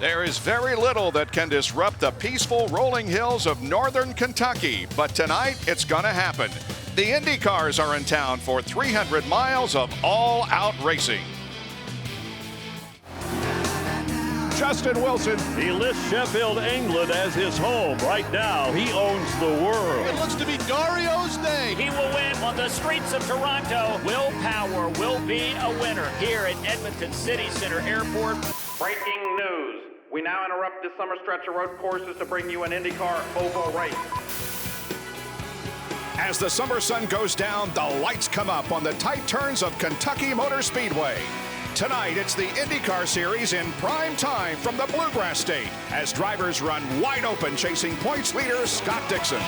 There is very little that can disrupt the peaceful rolling hills of northern Kentucky, but tonight it's gonna happen. The INDYCARs are in town for 300 miles of all-out racing. Justin Wilson. He lists Sheffield, England as his home. Right now, he owns the world. It looks to be Dario's day. He will win on the streets of Toronto. Will Power will be a winner here at Edmonton City Center Airport. Breaking news. We now interrupt this summer stretch of road courses to bring you an INDYCAR oval race. As the summer sun goes down, the lights come up on the tight turns of Kentucky Motor Speedway. Tonight, it's the INDYCAR Series in prime time from the Bluegrass State as drivers run wide open chasing points leader Scott Dixon.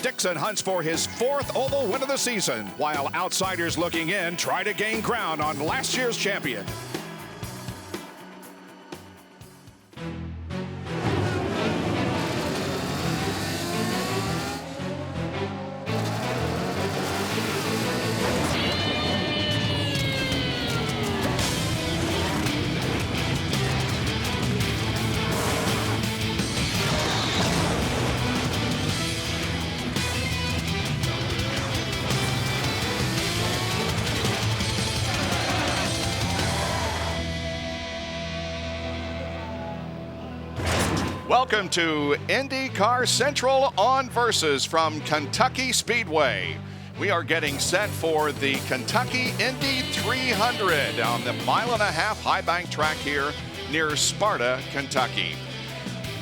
Dixon hunts for his fourth oval win of the season, while outsiders looking in try to gain ground on last year's champion. Welcome to INDYCAR Central on Versus from Kentucky Speedway. We are getting set for the Kentucky Indy 300 on the mile-and-a-half high bank track here near Sparta, Kentucky.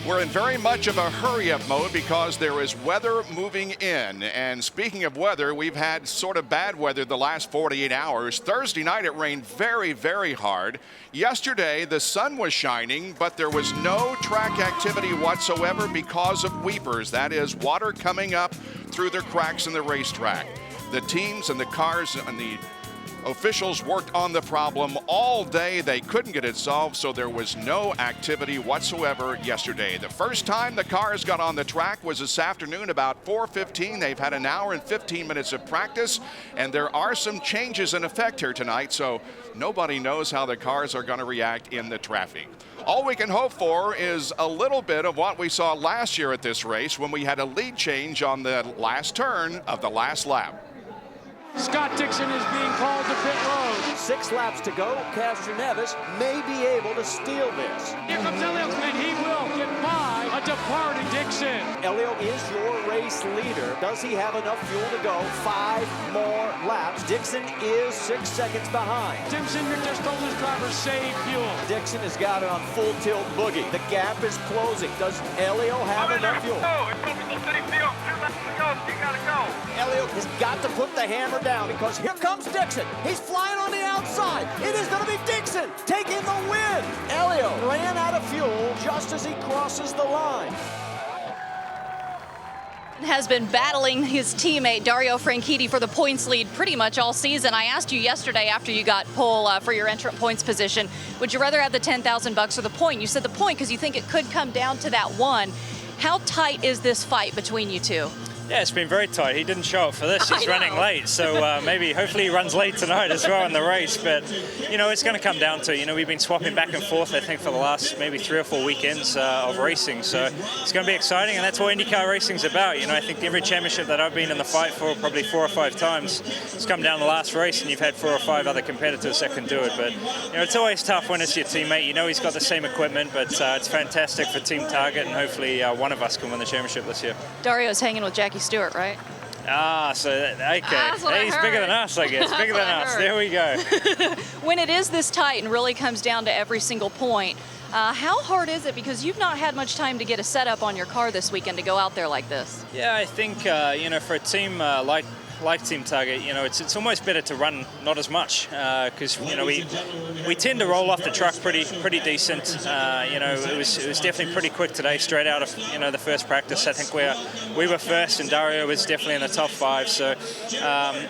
We're in very much of a hurry-up mode because there is weather moving in. And speaking of weather, we've had sort of bad weather the last 48 hours. Thursday night, it rained very, very hard. Yesterday, the sun was shining, but there was no track activity whatsoever because of weepers. That is, water coming up through the cracks in the racetrack. The teams and the cars and the officials worked on the problem all day. They couldn't get it solved, so there was no activity whatsoever yesterday. The first time the cars got on the track was this afternoon about 4:15. They've had an hour and 15 minutes of practice, and there are some changes in effect here tonight, so nobody knows how the cars are going to react in the traffic. All we can hope for is a little bit of what we saw last year at this race when we had a lead change on the last turn of the last lap. Scott Dixon is being called to pit road. 6 laps to go. Castroneves may be able to steal this. Here comes Elio, and he will get by a departing Dixon. Elio is your race leader. Does he have enough fuel to go 5 more laps? Dixon is 6 seconds behind. Dixon just told his driver, save fuel. Dixon has got it on full tilt boogie. The gap is closing. Does Elio have enough fuel? Elio has got to put the hammer down because here comes Dixon. He's flying on the outside. It is going to be Dixon taking the win. Elio ran out of fuel just as he crosses the line. Has been battling his teammate Dario Franchitti for the points lead pretty much all season. I asked you yesterday after you got pole for your entrant points position, would you rather have the $10,000 or the point? You said the point because you think it could come down to that one. How tight is this fight between you two? Yeah, it's been very tight. He didn't show up for this. He's running late, so hopefully he runs late tonight as well in the race. But, it's going to come down to, we've been swapping back and forth, I think, for the last maybe 3 or 4 weekends of racing. So it's going to be exciting, and that's what INDYCAR racing's about. I think every championship that I've been in the fight for, probably 4 or 5 times, it's come down to the last race, and you've had 4 or 5 other competitors that can do it. But, it's always tough when it's your teammate. He's got the same equipment, but it's fantastic for Team Target, and hopefully one of us can win the championship this year. Dario's hanging with Jackie Stewart, right? Okay. He's bigger than us, I guess. Bigger than us. There we go. When it is this tight and really comes down to every single point, how hard is it? Because you've not had much time to get a setup on your car this weekend to go out there like this. Yeah, I think, for a team like like Team Target. You know, it's almost better to run not as much because you know we tend to roll off the truck pretty decent. You know, it was definitely pretty quick today, straight out of the first practice. I think we were first, and Dario was definitely in the top 5. So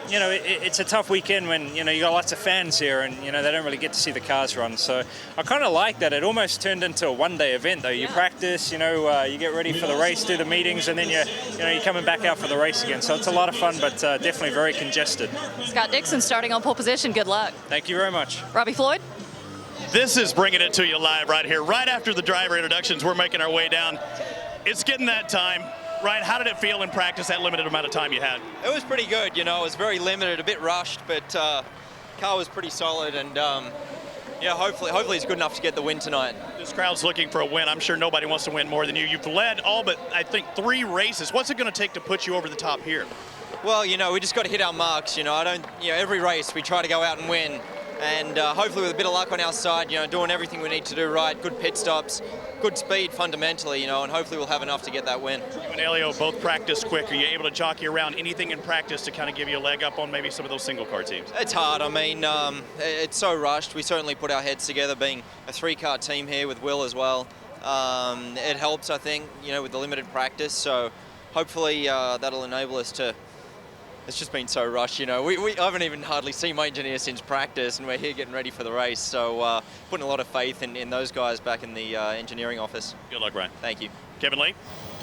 you know, it's a tough weekend when you got lots of fans here, and they don't really get to see the cars run. So I kind of like that. It almost turned into a one-day event, though. You practice, you get ready for the race, do the meetings, and then you're coming back out for the race again. So it's a lot of fun, but definitely very congested. Scott Dixon starting on pole position. Good luck. Thank you very much. Robbie Floyd. This is bringing it to you live right here. Right after the driver introductions, we're making our way down. It's getting that time. Ryan, how did it feel in practice, that limited amount of time you had? It was pretty good. It was very limited, a bit rushed, but car was pretty solid, and yeah, hopefully it's good enough to get the win tonight. This crowd's looking for a win. I'm sure nobody wants to win more than you. You've led all but, I think, 3 races. What's it going to take to put you over the top here? Well, we just got to hit our marks. Every race we try to go out and win, and hopefully with a bit of luck on our side, doing everything we need to do right, good pit stops, good speed fundamentally, and hopefully we'll have enough to get that win. You and Elio both practice quick. Are you able to jockey around anything in practice to kind of give you a leg up on maybe some of those single car teams? It's hard. I mean, it's so rushed. We certainly put our heads together, being a 3-car team here with Will as well. It helps, I think, with the limited practice. So hopefully that'll enable us to. It's just been so rushed, I haven't even hardly seen my engineer since practice, and we're here getting ready for the race. So putting a lot of faith in those guys back in the engineering office. Good luck, Ryan. Thank you. Kevin Lee.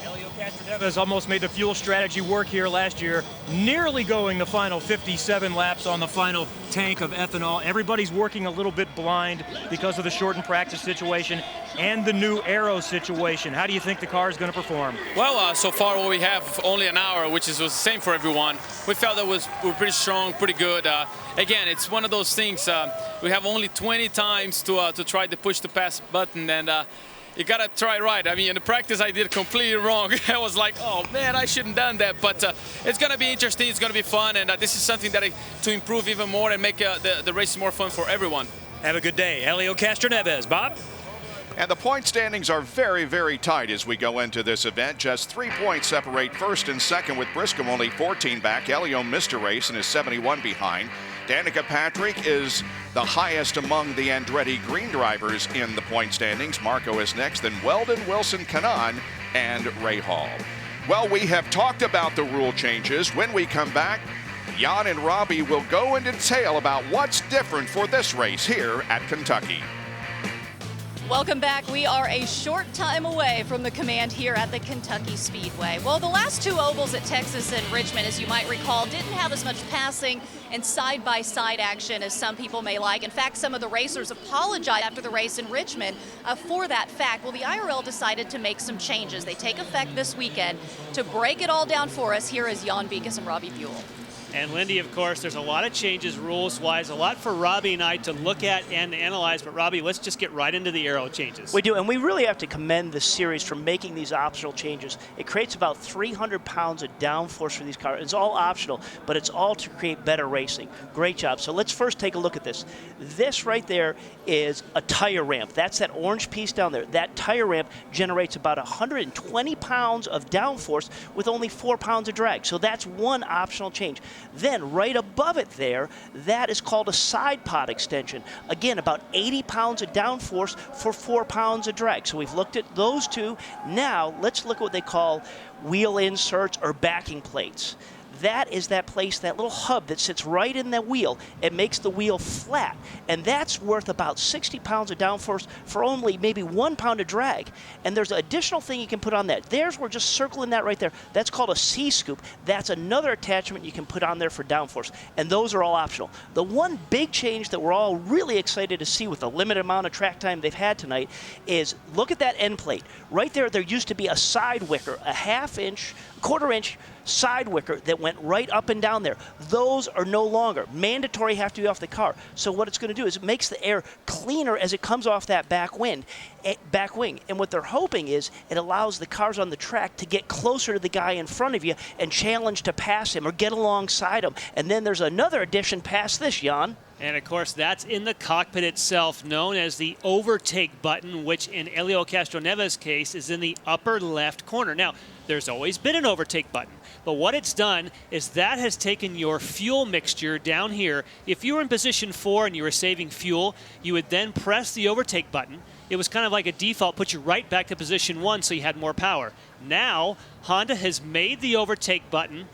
Elio Castroneves almost made the fuel strategy work here last year, nearly going the final 57 laps on the final tank of ethanol. Everybody's working a little bit blind because of the shortened practice situation and the new aero situation. How do you think the car is going to perform? Well, so far we have only an hour, which was the same for everyone. We felt that we're pretty strong, pretty good. Again, it's one of those things. We have only 20 times to try to push the pass button, and you gotta try right. I mean, in the practice I did completely wrong. I was like, oh man, I shouldn't have done that. But it's gonna be interesting, it's gonna be fun, and this is something that to improve even more and make the race more fun for everyone. Have a good day. Elio Castroneves. Bob? And the point standings are very, very tight as we go into this event. Just 3 points separate first and second, with Briscoe only 14 back. Elio missed a race and is 71 behind. Danica Patrick is the highest among the Andretti Green drivers in the point standings. Marco is next, then Weldon, Wilson, Kanan, and Ray Hall. Well, we have talked about the rule changes. When we come back, Jan and Robbie will go into detail about what's different for this race here at Kentucky. Welcome back. We are a short time away from the command here at the Kentucky Speedway. Well, the last 2 ovals at Texas and Richmond, as you might recall, didn't have as much passing and side-by-side action as some people may like. In fact, some of the racers apologized after the race in Richmond for that fact. Well, the IRL decided to make some changes. They take effect this weekend. To break it all down for us, here is Jan Beekes and Robbie Buell. And Lindy, of course, there's a lot of changes rules-wise, a lot for Robbie and I to look at and analyze. But Robbie, let's just get right into the aero changes. We do, and we really have to commend the series for making these optional changes. It creates about 300 pounds of downforce for these cars. It's all optional, but it's all to create better racing. Great job. So let's first take a look at this. This right there is a tire ramp. That's that orange piece down there. That tire ramp generates about 120 pounds of downforce with only 4 pounds of drag. So that's one optional change. Then right above it there, that is called a side pod extension. Again, about 80 pounds of downforce for 4 pounds of drag. So we've looked at those 2. Now let's look at what they call wheel inserts or backing plates. That is that place, that little hub that sits right in that wheel. It makes the wheel flat, and that's worth about 60 pounds of downforce for only maybe 1 pound of drag. And there's an additional thing you can put on that. We're just circling that right there. That's called a C-scoop. That's another attachment you can put on there for downforce, and those are all optional. The one big change that we're all really excited to see with the limited amount of track time they've had tonight is look at that end plate. Right there, there used to be a side wicker, a quarter-inch side wicker that went right up and down there. Those are no longer mandatory, have to be off the car. So what it's going to do is it makes the air cleaner as it comes off that back wing. And what they're hoping is it allows the cars on the track to get closer to the guy in front of you and challenge to pass him or get alongside him. And then there's another addition past this, Jan. And, of course, that's in the cockpit itself, known as the overtake button, which in Elio Castroneves' case is in the upper left corner. Now, there's always been an overtake button, But what it's done is that has taken your fuel mixture down here. If you were in position 4 and you were saving fuel, you would then press the overtake button. It was kind of like a default, put you right back to position 1 so you had more power. Now, Honda has made the overtake button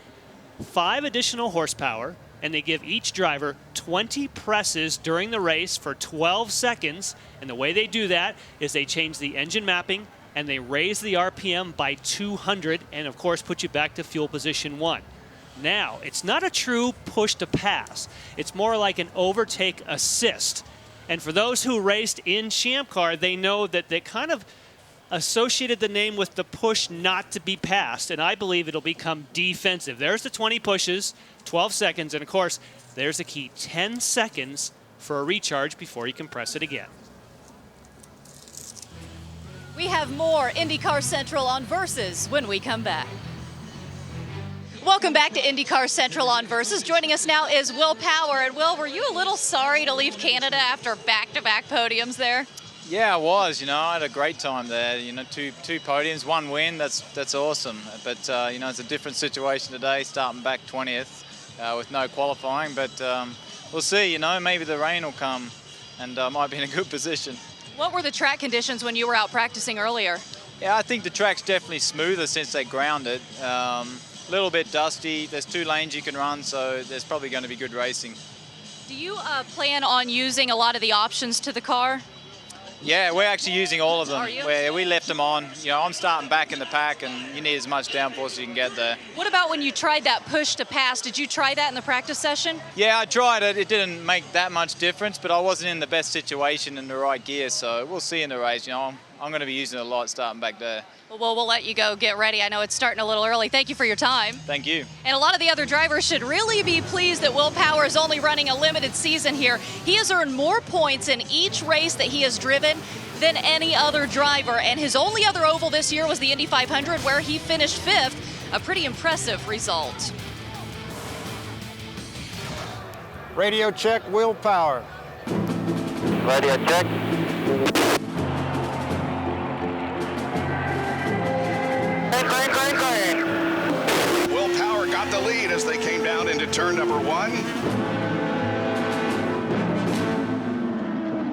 5 additional horsepower, and they give each driver 20 presses during the race for 12 seconds. And the way they do that is they change the engine mapping and they raise the RPM by 200 and, of course, put you back to fuel position 1. Now, it's not a true push to pass. It's more like an overtake assist. And for those who raced in Champ Car, they know that they kind of associated the name with the push not to be passed, and I believe it'll become defensive. There's the 20 pushes, 12 seconds, and of course, there's the key, 10 seconds for a recharge before you can press it again. We have more IndyCar Central on Versus when we come back. Welcome back to IndyCar Central on Versus. Joining us now is Will Power. And Will, were you a little sorry to leave Canada after back-to-back podiums there? Yeah, I was. You know, I had a great time there. You know, two podiums, 1 win. That's awesome. But you know, it's a different situation today, starting back 20th with no qualifying. But we'll see. You know, maybe the rain will come, and might be in a good position. What were the track conditions when you were out practicing earlier? Yeah, I think the track's definitely smoother since they grounded. A little bit dusty. There's 2 lanes you can run, so there's probably going to be good racing. Do you plan on using a lot of the options to the car? Yeah, we're actually using all of them. Are you? We left them on. You know, I'm starting back in the pack, and you need as much downforce as you can get there. What about when you tried that push to pass? Did you try that in the practice session? Yeah, I tried it. It didn't make that much difference, but I wasn't in the best situation in the right gear, so we'll see in the race. You know, I'm going to be using it a lot starting back there. Well, we'll let you go get ready. I know it's starting a little early. Thank you for your time. Thank you. And a lot of the other drivers should really be pleased that Will Power is only running a limited season here. He has earned more points in each race that he has driven than any other driver. And his only other oval this year was the Indy 500, where he finished 5th. A pretty impressive result. Radio check, Will Power. Radio check. Will Power got the lead as they came down into turn number 1.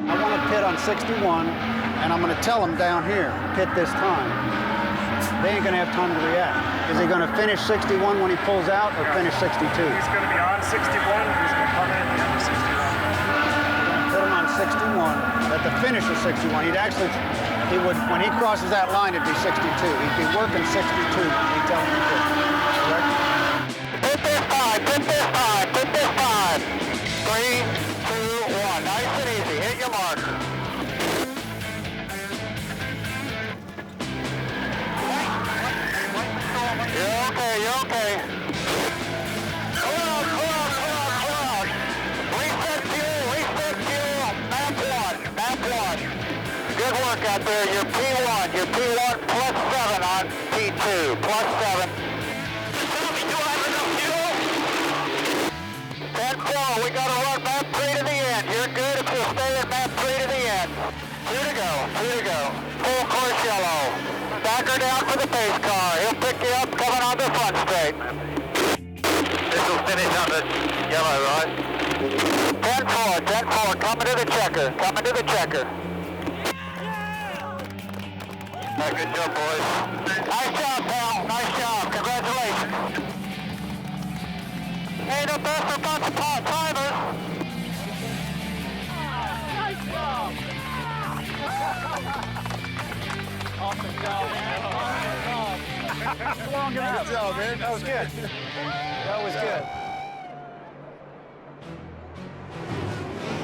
I want to pit on 61, and I'm going to tell them down here, pit this time. They ain't going to have time to react. Is he going to finish 61 when he pulls out, or finish 62? He's going to be on 61. He's going to come in at the end of 61. Put him on 61. At the finish of 61, he would, when he crosses that line, it'd be 62. He'd be working 62 when he tells him to pit. Correct? Pit this time, pit this time, pit this time. 3, 2, 1. Nice and easy. Hit your mark. You're okay, you're okay. Hold on. Reset fuel. Map 1. Good work out there. You're P1 plus 7 on P2, plus 7. Tell me, do I have enough fuel? 10-4, we got to run map 3 to the end. You're good if you stay at map 3 to the end. 2 to go. Full course yellow. Back her down for the pace car. He'll pick you up coming on the front straight. This will finish on the yellow, right? 10-4, coming to the checker. Good job, boys. Nice job, pal. Nice job. Congratulations. Ain't no best for bunch of part-timers. Nice job. Awesome job, man. Good job, man. That was good. That was good.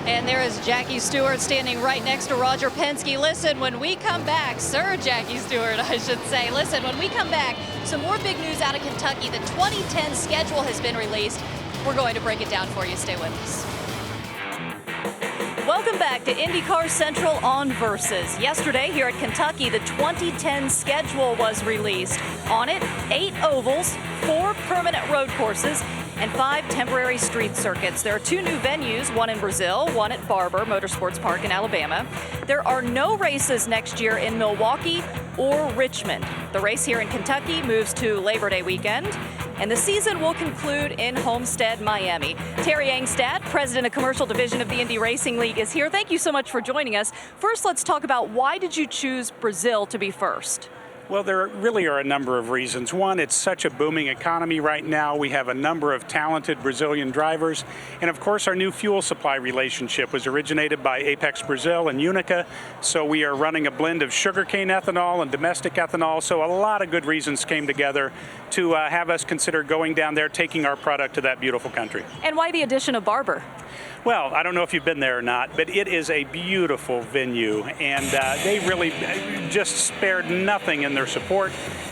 And there is Jackie Stewart standing right next to Roger Penske. Listen, when we come back, Sir Jackie Stewart, I should say. Listen, when we come back, some more big news out of Kentucky. The 2010 schedule has been released. We're going to break it down for you. Stay with us. Welcome back to IndyCar Central on Versus. Yesterday here at Kentucky, the 2010 schedule was released. On it, 8 ovals, 4 permanent road courses, and 5 temporary street circuits. There are 2 new venues, one in Brazil, one at Barber Motorsports Park in Alabama. There are no races next year in Milwaukee or Richmond. The race here in Kentucky moves to Labor Day weekend, and the season will conclude in Homestead, Miami. Terry Angstad, president of commercial division of the Indy Racing League, is here. Thank you so much for joining us. First, let's talk about why did you choose Brazil to be first? Well, there really are a number of reasons. One, it's such a booming economy right now. We have a number of talented Brazilian drivers. And of course, our new fuel supply relationship was originated by Apex Brazil and INDYCAR. So we are running a blend of sugarcane ethanol and domestic ethanol. So a lot of good reasons came together to have us consider going down there, taking our product to that beautiful country. And why the addition of Barber? Well, I don't know if you've been there or not, but it is a beautiful venue, and they really just spared nothing in their support.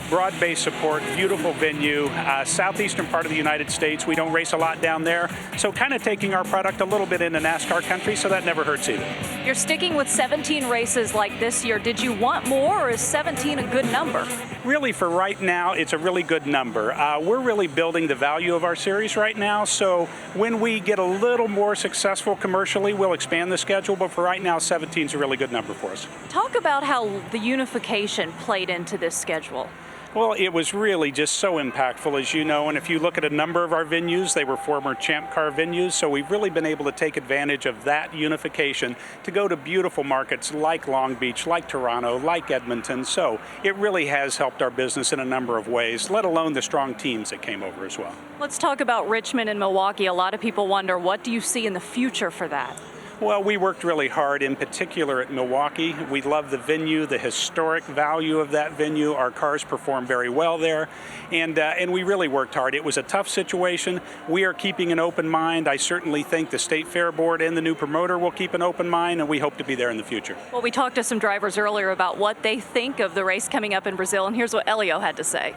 Broad-based support, beautiful venue, southeastern part of the United States. We don't race a lot down there, so kind of taking our product a little bit into NASCAR country, so that never hurts either. You're sticking with 17 races like this year. Did you want more, or is 17 a good number? Really, for right now, it's a really good number. We're really building the value of our series right now, so when we get a little more successful commercially, we'll expand the schedule, but for right now, 17 is a really good number for us. Talk about how the unification played into this schedule. Well, it was really just so impactful, as you know, and if you look at a number of our venues, they were former Champ Car venues, so we've really been able to take advantage of that unification to go to beautiful markets like Long Beach, like Toronto, like Edmonton, so it really has helped our business in a number of ways, let alone the strong teams that came over as well. Let's talk about Richmond and Milwaukee. A lot of people wonder, what do you see in the future for that? Well, we worked really hard, in particular at Milwaukee. We love the venue, the historic value of that venue. Our cars perform very well there, and we really worked hard. It was a tough situation. We are keeping an open mind. I certainly think the State Fair Board and the new promoter will keep an open mind, and we hope to be there in the future. Well, we talked to some drivers earlier about what they think of the race coming up in Brazil, and here's what Elio had to say.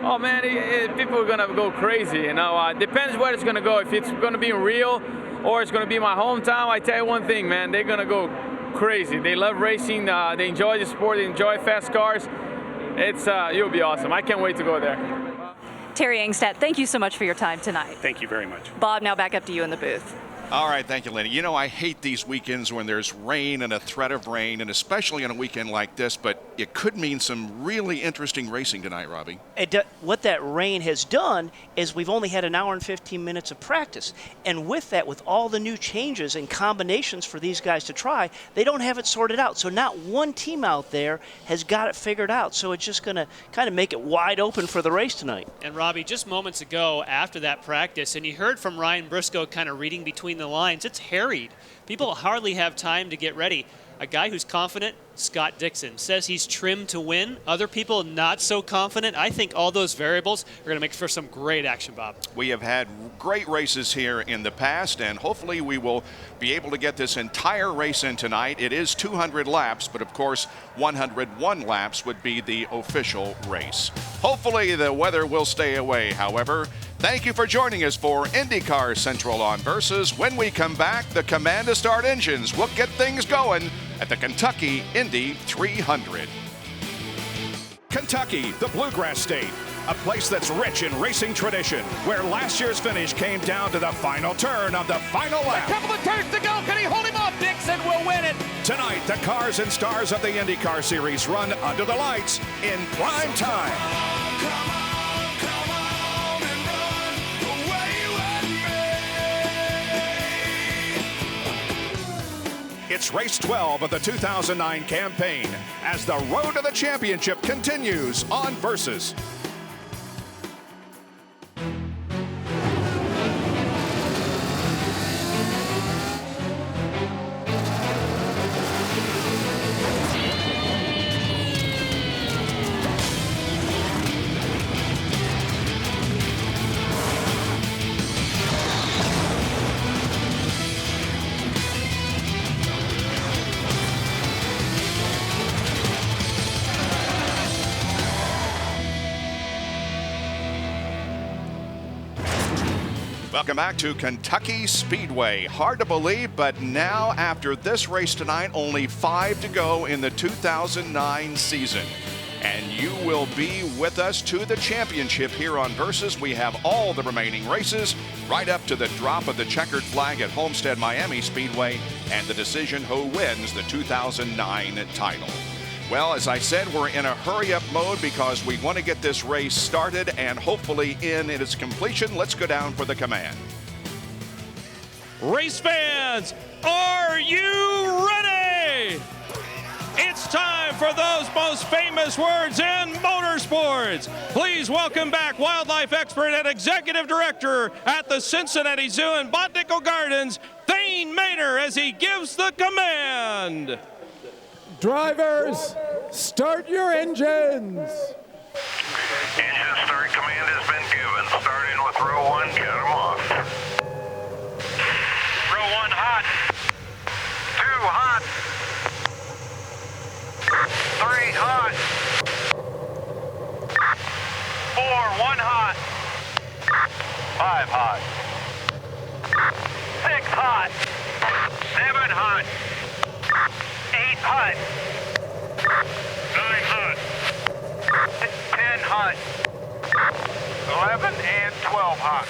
Oh man, people are gonna go crazy, you know. Depends where it's gonna go. If it's gonna be in Rio or it's gonna be my hometown, I tell you one thing, man, they're gonna go crazy. They love racing, they enjoy the sport, they enjoy fast cars. It'll be awesome. I can't wait to go there. Terry Angstad, thank you so much for your time tonight. Thank you very much. Bob, now back up to you in the booth. All right, thank you, Lenny. You know, I hate these weekends when there's rain and a threat of rain, and especially on a weekend like this, but it could mean some really interesting racing tonight, Robbie. What that rain has done is we've only had an hour and 15 minutes of practice. And with that, with all the new changes and combinations for these guys to try, they don't have it sorted out. So not one team out there has got it figured out. So it's just going to kind of make it wide open for the race tonight. And Robbie, just moments ago after that practice, and you heard from Ryan Briscoe kind of reading between the lines, it's harried. People hardly have time to get ready. A guy who's confident, Scott Dixon, says he's trimmed to win. Other people not so confident. I think all those variables are going to make for some great action, Bob. We have had great races here in the past, and hopefully we will be able to get this entire race in tonight. It is 200 laps, but of course 101 laps would be the official race. Hopefully the weather will stay away, however. Thank you for joining us for INDYCAR Central on Versus. When we come back, the command to start engines will get things going at the Kentucky Indy 300. Kentucky, the Bluegrass State, a place that's rich in racing tradition, where last year's finish came down to the final turn of the final lap. A couple of turns to go. Can he hold him off? Dixon will win it. Tonight, the cars and stars of the INDYCAR Series run under the lights in prime time. It's race 12 of the 2009 campaign as the road to the championship continues on Versus. Welcome back to Kentucky Speedway. Hard to believe, but now after this race tonight, only 5 to go in the 2009 season. And you will be with us to the championship here on Versus. We have all the remaining races right up to the drop of the checkered flag at Homestead Miami Speedway and the decision who wins the 2009 title. Well, as I said, we're in a hurry-up mode because we want to get this race started and hopefully in its completion. Let's go down for the command. Race fans, are you ready? It's time for those most famous words in motorsports. Please welcome back wildlife expert and executive director at the Cincinnati Zoo and Botanical Gardens, Thane Maynor, as he gives the command. Drivers, start your engines. Engine start command has been given. Starting with row 1, cut them off. Row 1 hot. 2 hot. 3 hot. 4, 1 hot. 5 hot. 6 hot. 7 hot. 8 hot. 9 hot. 10 hot. 11 and 12 hot.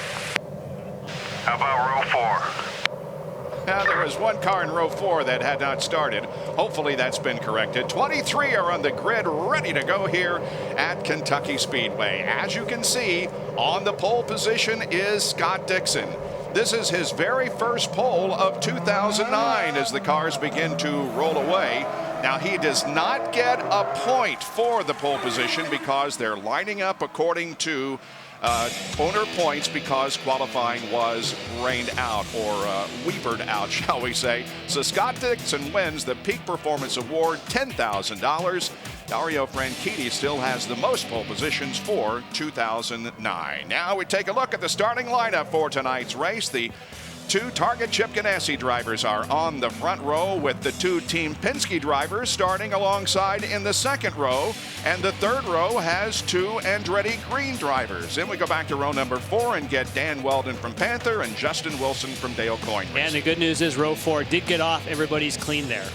How about row 4? Now, there was one car in row 4 that had not started. Hopefully that's been corrected. 23 are on the grid ready to go here at Kentucky Speedway. As you can see, on the pole position is Scott Dixon. This is his very first pole of 2009 as the cars begin to roll away. Now, he does not get a point for the pole position because they're lining up according to owner points because qualifying was rained out or weavered out, shall we say. So Scott Dixon wins the Peak Performance Award, $10,000. Dario Franchitti still has the most pole positions for 2009. Now we take a look at the starting lineup for tonight's race. The 2 Target Chip Ganassi drivers are on the front row with the 2 Team Penske drivers starting alongside in the second row. And the third row has 2 Andretti Green drivers. Then we go back to row number 4 and get Dan Weldon from Panther and Justin Wilson from Dale Coyne Racing. And the good news is row 4 did get off. Everybody's clean there.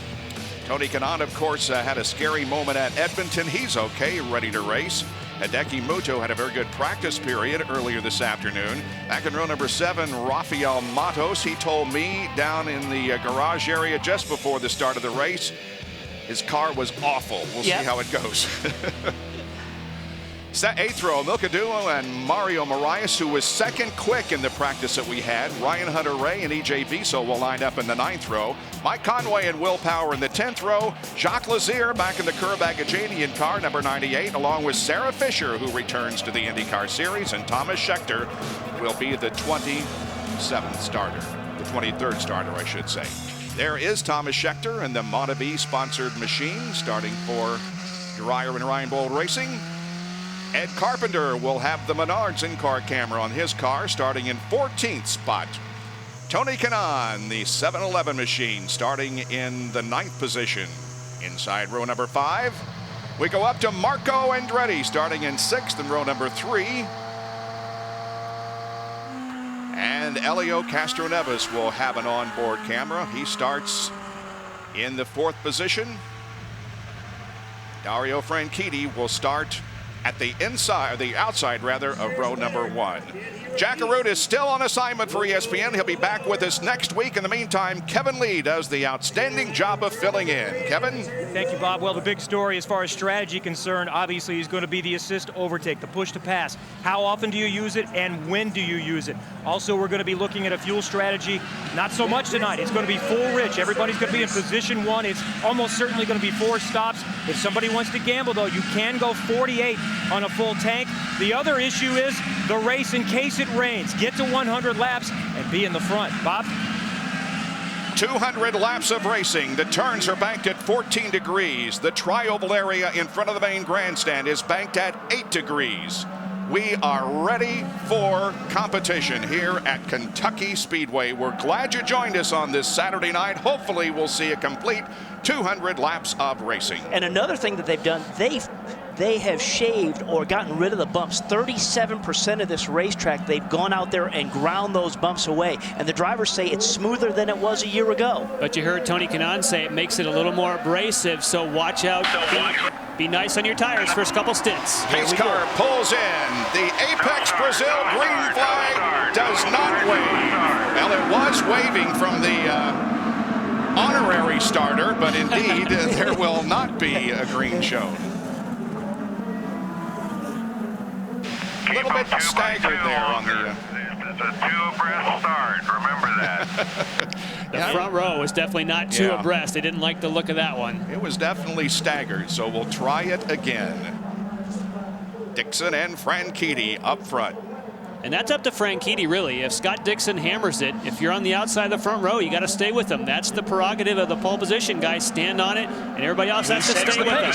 Tony Kanaan, of course, had a scary moment at Edmonton. He's okay, ready to race. Hideki Muto had a very good practice period earlier this afternoon. Back in row number 7, Rafael Matos. He told me down in the garage area just before the start of the race, his car was awful. We'll see how it goes. Eighth row, Milka Duo and Mario Marias, who was second quick in the practice that we had. Ryan Hunter-Ray and EJ Viso will line up in the 9th row. Mike Conway and Will Power in the 10th row. Jacques Lazier back in the Curb-Agajanian car, number 98, along with Sarah Fisher, who returns to the IndyCar Series, and Thomas Schechter will be the 27th starter, the 23rd starter, I should say. There is Thomas Schechter in the Montevideo sponsored machine, starting for Dreyer and Ryan Bold Racing. Ed Carpenter will have the Menards in-car camera on his car, starting in 14th spot. Tony Kanaan, the 711 machine, starting in the 9th position. Inside row number 5, we go up to Marco Andretti, starting in 6th in row number 3. And Elio Castroneves will have an onboard camera. He starts in the 4th position. Dario Franchitti will start at the inside, or the outside rather, of row number 1. Jack Arute is still on assignment for ESPN. He'll be back with us next week. In the meantime, Kevin Lee does the outstanding job of filling in. Kevin? Thank you, Bob. Well, the big story as far as strategy concerned, obviously, is going to be the assist overtake, the push to pass. How often do you use it, and when do you use it? Also, we're going to be looking at a fuel strategy. Not so much tonight. It's going to be full rich. Everybody's going to be in position 1. It's almost certainly going to be 4 stops. If somebody wants to gamble, though, you can go 48 on a full tank. The other issue is the race in case it rains. Get to 100 laps and be in the front. Bob? 200 laps of racing. The turns are banked at 14 degrees. The tri-oval area in front of the main grandstand is banked at 8 degrees. We are ready for competition here at Kentucky Speedway. We're glad you joined us on this Saturday night. Hopefully we'll see a complete 200 laps of racing. And another thing that they've done, they have shaved or gotten rid of the bumps. 37% of this racetrack, they've gone out there and ground those bumps away. And the drivers say it's smoother than it was a year ago. But you heard Tony Kanaan say it makes it a little more abrasive, so watch out. Be nice on your tires first couple stints. Pace car pulls in. The Apex Brazil green flag does not wave. Well, it was waving from the honorary starter, but indeed there will not be a green shown. A little bit staggered there on the... It's a 2 abreast start, remember that. The front row was definitely not 2 abreast. They didn't like the look of that one. It was definitely staggered, so we'll try it again. Dixon and Franchitti up front. And that's up to Franchitti, really. If Scott Dixon hammers it, if you're on the outside of the front row, you got to stay with him. That's the prerogative of the pole position guys. Stand on it, and everybody else has to stay with him.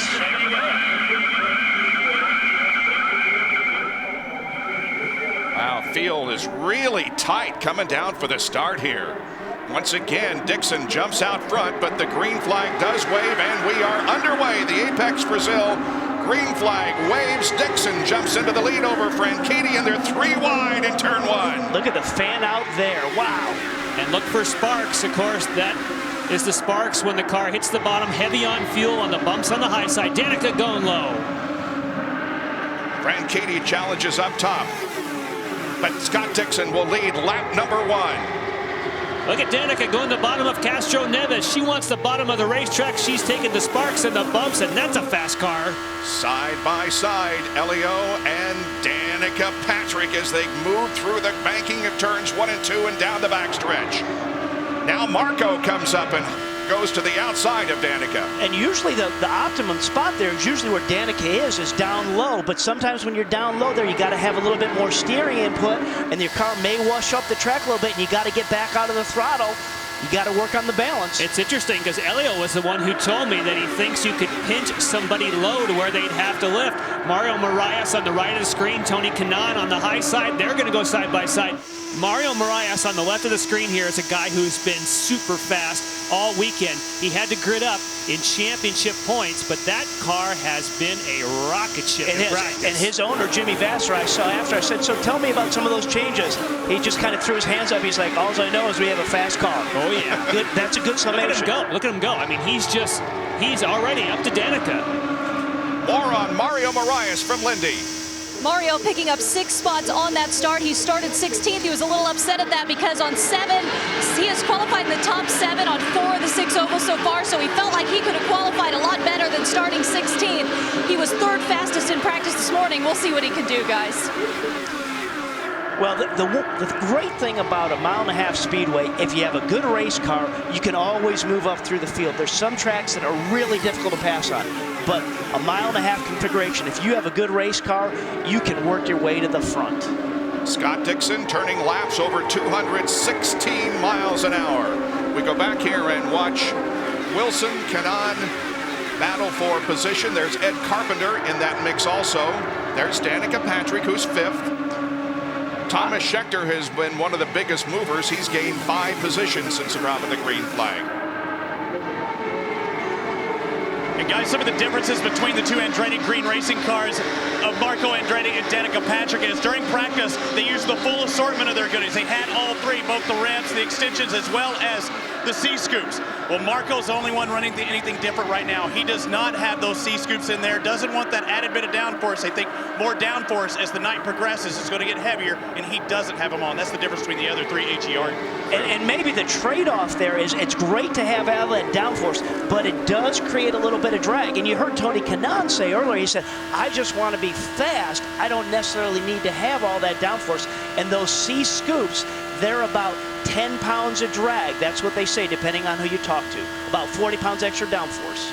Wow, field is really tight coming down for the start here. Once again, Dixon jumps out front, but the green flag does wave, and we are underway. The Apex Brazil green flag waves. Dixon jumps into the lead over Franchitti, and they're 3 wide in turn 1. Look at the fan out there. Wow. And look for sparks, of course. That is the sparks when the car hits the bottom, heavy on fuel on the bumps on the high side. Danica going low. Franchitti challenges up top, but Scott Dixon will lead lap number 1. Look at Danica going to the bottom of Castro Neves. She wants the bottom of the racetrack. She's taking the sparks and the bumps, and that's a fast car. Side by side, Elio and Danica Patrick as they move through the banking of turns 1 and 2 and down the backstretch. Now Marco comes up and goes to the outside of Danica. And usually the optimum spot there is usually where Danica is down low. But sometimes when you're down low there, you got to have a little bit more steering input, and your car may wash up the track a little bit, and you got to get back out of the throttle. You got to work on the balance. It's interesting because Elio was the one who told me that he thinks you could pinch somebody low to where they'd have to lift. Mario Marias on the right of the screen, Tony Kanaan on the high side. They're going to go side by side. Mario Marias on the left of the screen here is a guy who's been super fast all weekend. He had to grid up in championship points, but that car has been a rocket ship in practice. And his owner, Jimmy Vassar, I saw after, I said, so tell me about some of those changes. He just kind of threw his hands up. He's like, all I know is we have a fast car. Oh, yeah. Good. That's a good summation. Look at him go. Look at him go. I mean, he's already up to Danica. More on Mario Marias from Lindy. Mario picking up 6 spots on that start. He started 16th. He was a little upset at that because on 7, he has qualified in the top 7 on 4 of the 6 ovals so far, so he felt like he could have qualified a lot better than starting 16th. He was 3rd fastest in practice this morning. We'll see what he can do, guys. Well, the great thing about a 1.5 mile speedway, if you have a good race car, you can always move up through the field. There's some tracks that are really difficult to pass on, but a 1.5 mile configuration, if you have a good race car, you can work your way to the front. Scott Dixon turning laps over 216 miles an hour. We go back here and watch Wilson, Kanaan battle for position. There's Ed Carpenter in that mix also. There's Danica Patrick, who's 5th. Thomas Schechter has been one of the biggest movers. He's gained 5 positions since the drop of the green flag. And guys, some of the differences between the 2 Andretti green racing cars of Marco Andretti and Danica Patrick is during practice, they used the full assortment of their goodies. They had all 3, both the ramps, the extensions, as well as the C-scoops. Well, Marco's the only one running anything different right now. He does not have those C-scoops in there, doesn't want that added bit of downforce. I think more downforce as the night progresses is going to get heavier, and he doesn't have them on. That's the difference between the other 3 HER. And maybe the trade-off there is it's great to have all that downforce, but it does create a little bit of drag. And you heard Tony Kanaan say earlier, he said, I just want to be fast. I don't necessarily need to have all that downforce. And those C-scoops, they're about 10 pounds of drag. That's what they say, depending on who you talk to. About 40 pounds extra downforce.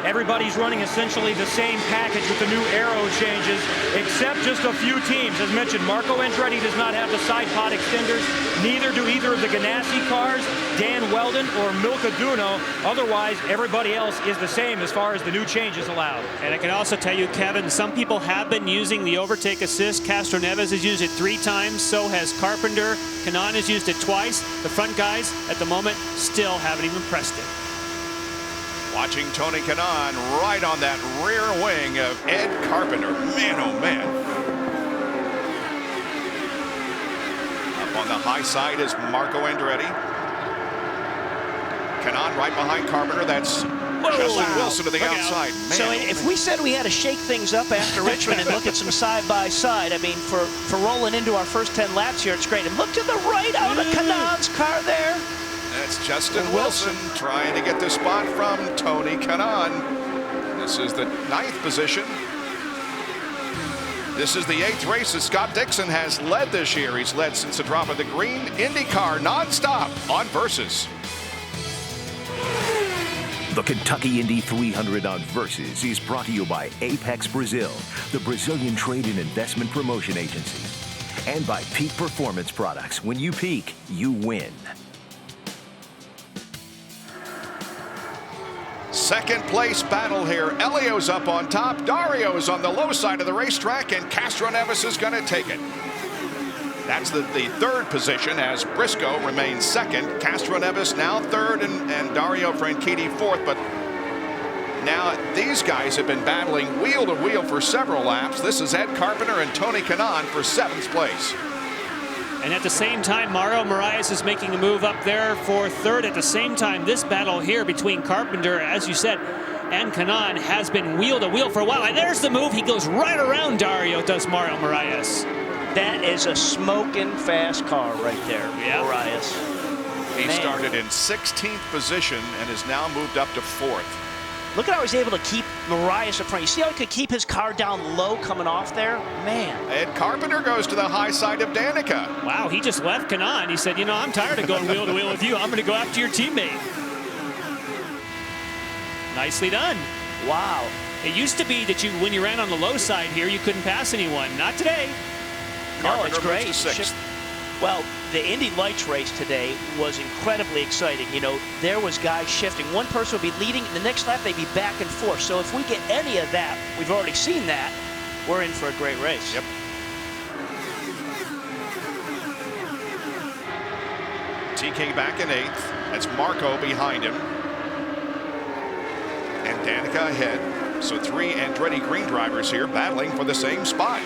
Everybody's running essentially the same package with the new aero changes, except just a few teams. As mentioned, Marco Andretti does not have the side pod extenders. Neither do either of the Ganassi cars, Dan Weldon or Milka Duno. Otherwise, everybody else is the same as far as the new changes allowed. And I can also tell you, Kevin, some people have been using the overtake assist. Castro Neves has used it 3 times. So has Carpenter. Kanaan has used it twice. The front guys, at the moment, still haven't even pressed it. Watching Tony Kanaan right on that rear wing of Ed Carpenter. Man, oh man. Up on the high side is Marco Andretti. Kanaan right behind Carpenter. That's Justin Wilson to the outside. Man, so if we said we had to shake things up after Richmond and look at some side-by-side, I mean, for rolling into our first 10 laps here, it's great. And look to the right out of Kanaan's car there. That's Justin Wilson trying to get the spot from Tony Kanaan. This is the 9th position. This is the 8th race that Scott Dixon has led this year. He's led since the drop of the green. INDYCAR nonstop on Versus. The Kentucky Indy 300 on Versus is brought to you by Apex Brazil, the Brazilian trade and investment promotion agency, and by Peak Performance Products. When you peak, you win. Second place battle here. Elio's up on top. Dario's on the low side of the racetrack, and Castro Neves is going to take it. That's the 3rd position as Briscoe remains 2nd. Castro Neves now 3rd, and Dario Franchitti 4th. But now these guys have been battling wheel to wheel for several laps. This is Ed Carpenter and Tony Kanaan for 7th place. And at the same time, Mario Moraes is making a move up there for 3rd. At the same time, this battle here between Carpenter, as you said, and Kanaan has been wheel to wheel for a while. And there's the move. He goes right around Dario, does Mario Moraes. That is a smoking fast car right there, Moraes. He started in 16th position and has now moved up to 4th. Look at how he's able to keep Moraes in front. You see how he could keep his car down low coming off there? Man. Ed Carpenter goes to the high side of Danica. Wow, he just left Kanaan. He said, you know, I'm tired of going wheel to wheel with you. I'm going to go after your teammate. Nicely done. Wow. It used to be that when you ran on the low side here, you couldn't pass anyone. Not today. No, it's great. Well, the Indy Lights race today was incredibly exciting. You know, there was guys shifting. One person would be leading, and the next lap they'd be back and forth. So if we get any of that, we've already seen that, we're in for a great race. Yep. TK back in 8th. That's Marco behind him. And Danica ahead. So 3 Andretti Green drivers here battling for the same spot.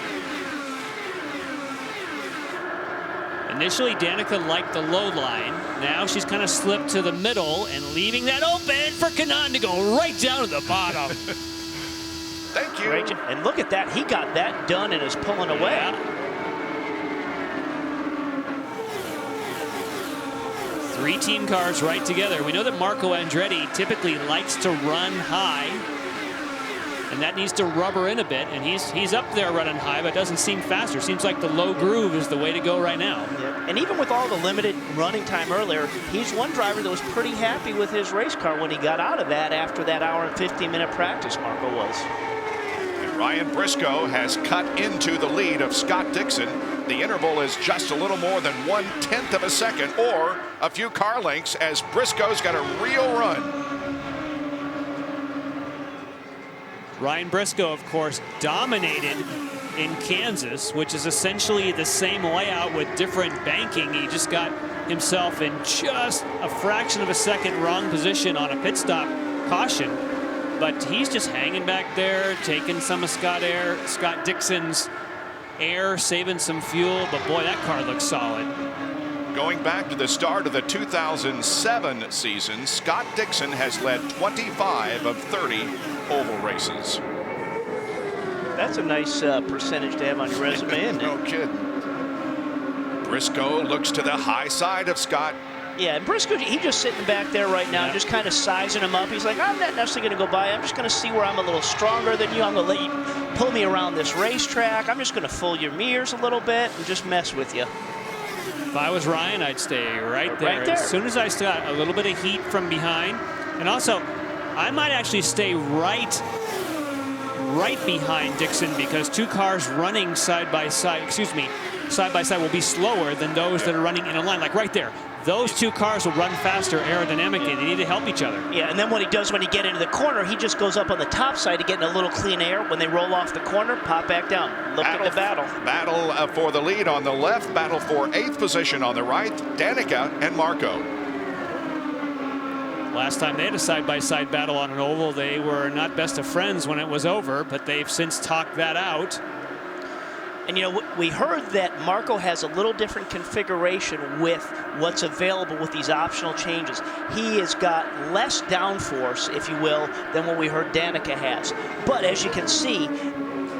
Initially, Danica liked the low line. Now she's kind of slipped to the middle and leaving that open for Kanaan to go right down to the bottom. Thank you. Great. And look at that. He got that done and is pulling away. Yeah. 3 team cars right together. We know that Marco Andretti typically likes to run high, and that needs to rubber in a bit, and he's up there running high, but doesn't seem faster. Seems like the low groove is the way to go right now. Yeah. And even with all the limited running time earlier, he's one driver that was pretty happy with his race car when he got out of that after that hour and 15-minute practice, Marco was. And Ryan Briscoe has cut into the lead of Scott Dixon. The interval is just a little more than 1/10 of a second, or a few car lengths, as Briscoe's got a real run. Ryan Briscoe, of course, dominated in Kansas, which is essentially the same layout with different banking. He just got himself in just a fraction of a second wrong position on a pit stop caution. But he's just hanging back there, taking some of Scott Dixon's air, saving some fuel. But boy, that car looks solid. Going back to the start of the 2007 season, Scott Dixon has led 25 of 30 oval races. That's a nice percentage to have on your resume, isn't it? No kidding. Briscoe looks to the high side of Scott. Yeah, and Briscoe, he's just sitting back there right now, just kind of sizing him up. He's like, I'm not necessarily going to go by. I'm just going to see where I'm a little stronger than you. I'm going to let you pull me around this racetrack. I'm just going to fool your mirrors a little bit and just mess with you. If I was Ryan, I'd stay right there. Right there. As soon as I got a little bit of heat from behind, and also, I might actually stay right behind Dixon, because 2 cars running side by side will be slower than those that are running in a line, like right there. Those 2 cars will run faster aerodynamically. They need to help each other. Yeah, and then what he does when he get into the corner, he just goes up on the top side to get in a little clean air. When they roll off the corner, pop back down. Look at the battle. Battle for the lead on the left, battle for 8th position on the right, Danica and Marco. Last time they had a side-by-side battle on an oval, they were not best of friends when it was over, but they've since talked that out. And, you know, we heard that Marco has a little different configuration with what's available with these optional changes. He has got less downforce, if you will, than what we heard Danica has. But as you can see,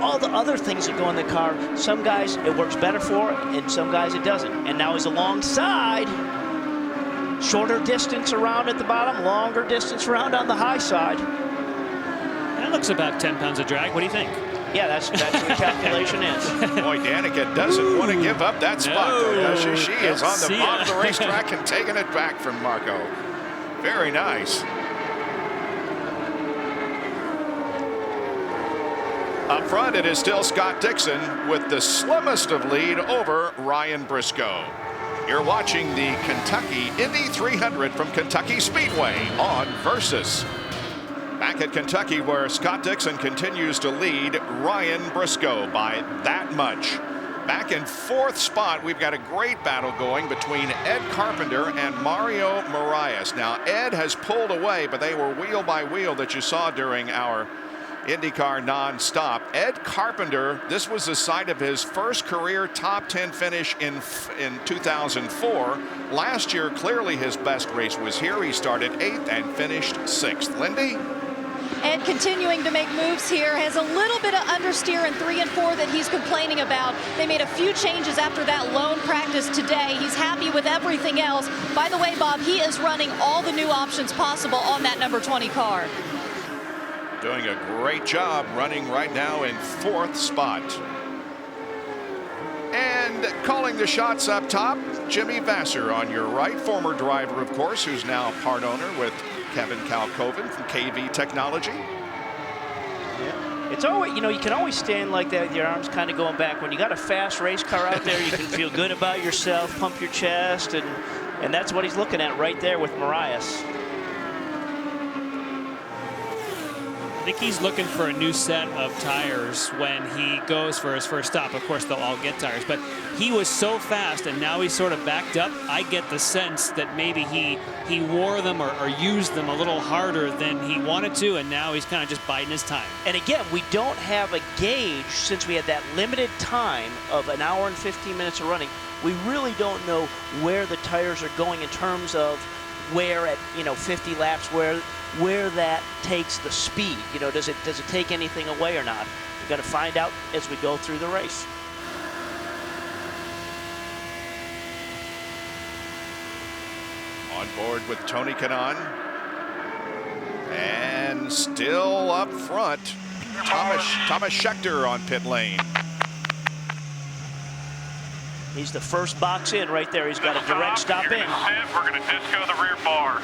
all the other things that go in the car, some guys it works better for, and some guys it doesn't. And now he's alongside Shorter distance around at the bottom, longer distance around on the high side. That looks about 10 pounds of drag. What do you think? Yeah, that's what the calculation is. Boy, Danica doesn't want to give up that spot, though, does she? She is on the bottom of the racetrack and taking it back from Marco. Very nice. Up front, it is still Scott Dixon with the slimmest of lead over Ryan Briscoe. You're watching the Kentucky Indy 300 from Kentucky Speedway on Versus. Back at Kentucky, where Scott Dixon continues to lead Ryan Briscoe by that much. Back in 4th spot, we've got a great battle going between Ed Carpenter and Mario Marias. Now, Ed has pulled away, but they were wheel by wheel that you saw during our IndyCar non-stop. Ed Carpenter, this was the site of his first career top 10 finish in 2004. Last year, clearly his best race was here. He started 8th and finished 6th. Lindy? Ed continuing to make moves here, has a little bit of understeer in 3 and 4 that he's complaining about. They made a few changes after that lone practice today. He's happy with everything else. By the way, Bob, he is running all the new options possible on that number 20 car. Doing a great job running right now in 4th spot. And calling the shots up top, Jimmy Vassar on your right, former driver, of course, who's now part owner with Kevin Kalkoven from KV Technology. Yeah. It's always, you know, you can always stand like that with your arms kind of going back. When you got a fast race car out there, you can feel good about yourself, pump your chest, and that's what he's looking at right there with Marias. I think he's looking for a new set of tires when he goes for his first stop. Of course, they'll all get tires, but he was so fast and now he's sort of backed up. I get the sense that maybe he wore them or used them a little harder than he wanted to, and now he's kind of just biding his time. And again, we don't have a gauge since we had that limited time of an hour and 15 minutes of running. We really don't know where the tires are going in terms of where at 50 laps where that takes the speed. Does it take anything away or not? We're going to find out as we go through the race. On board with Tony Kanaan. And still up front, Thomas Schechter on pit lane. He's the first box in right there. He's got a direct stop in. We're going to disco the rear bar.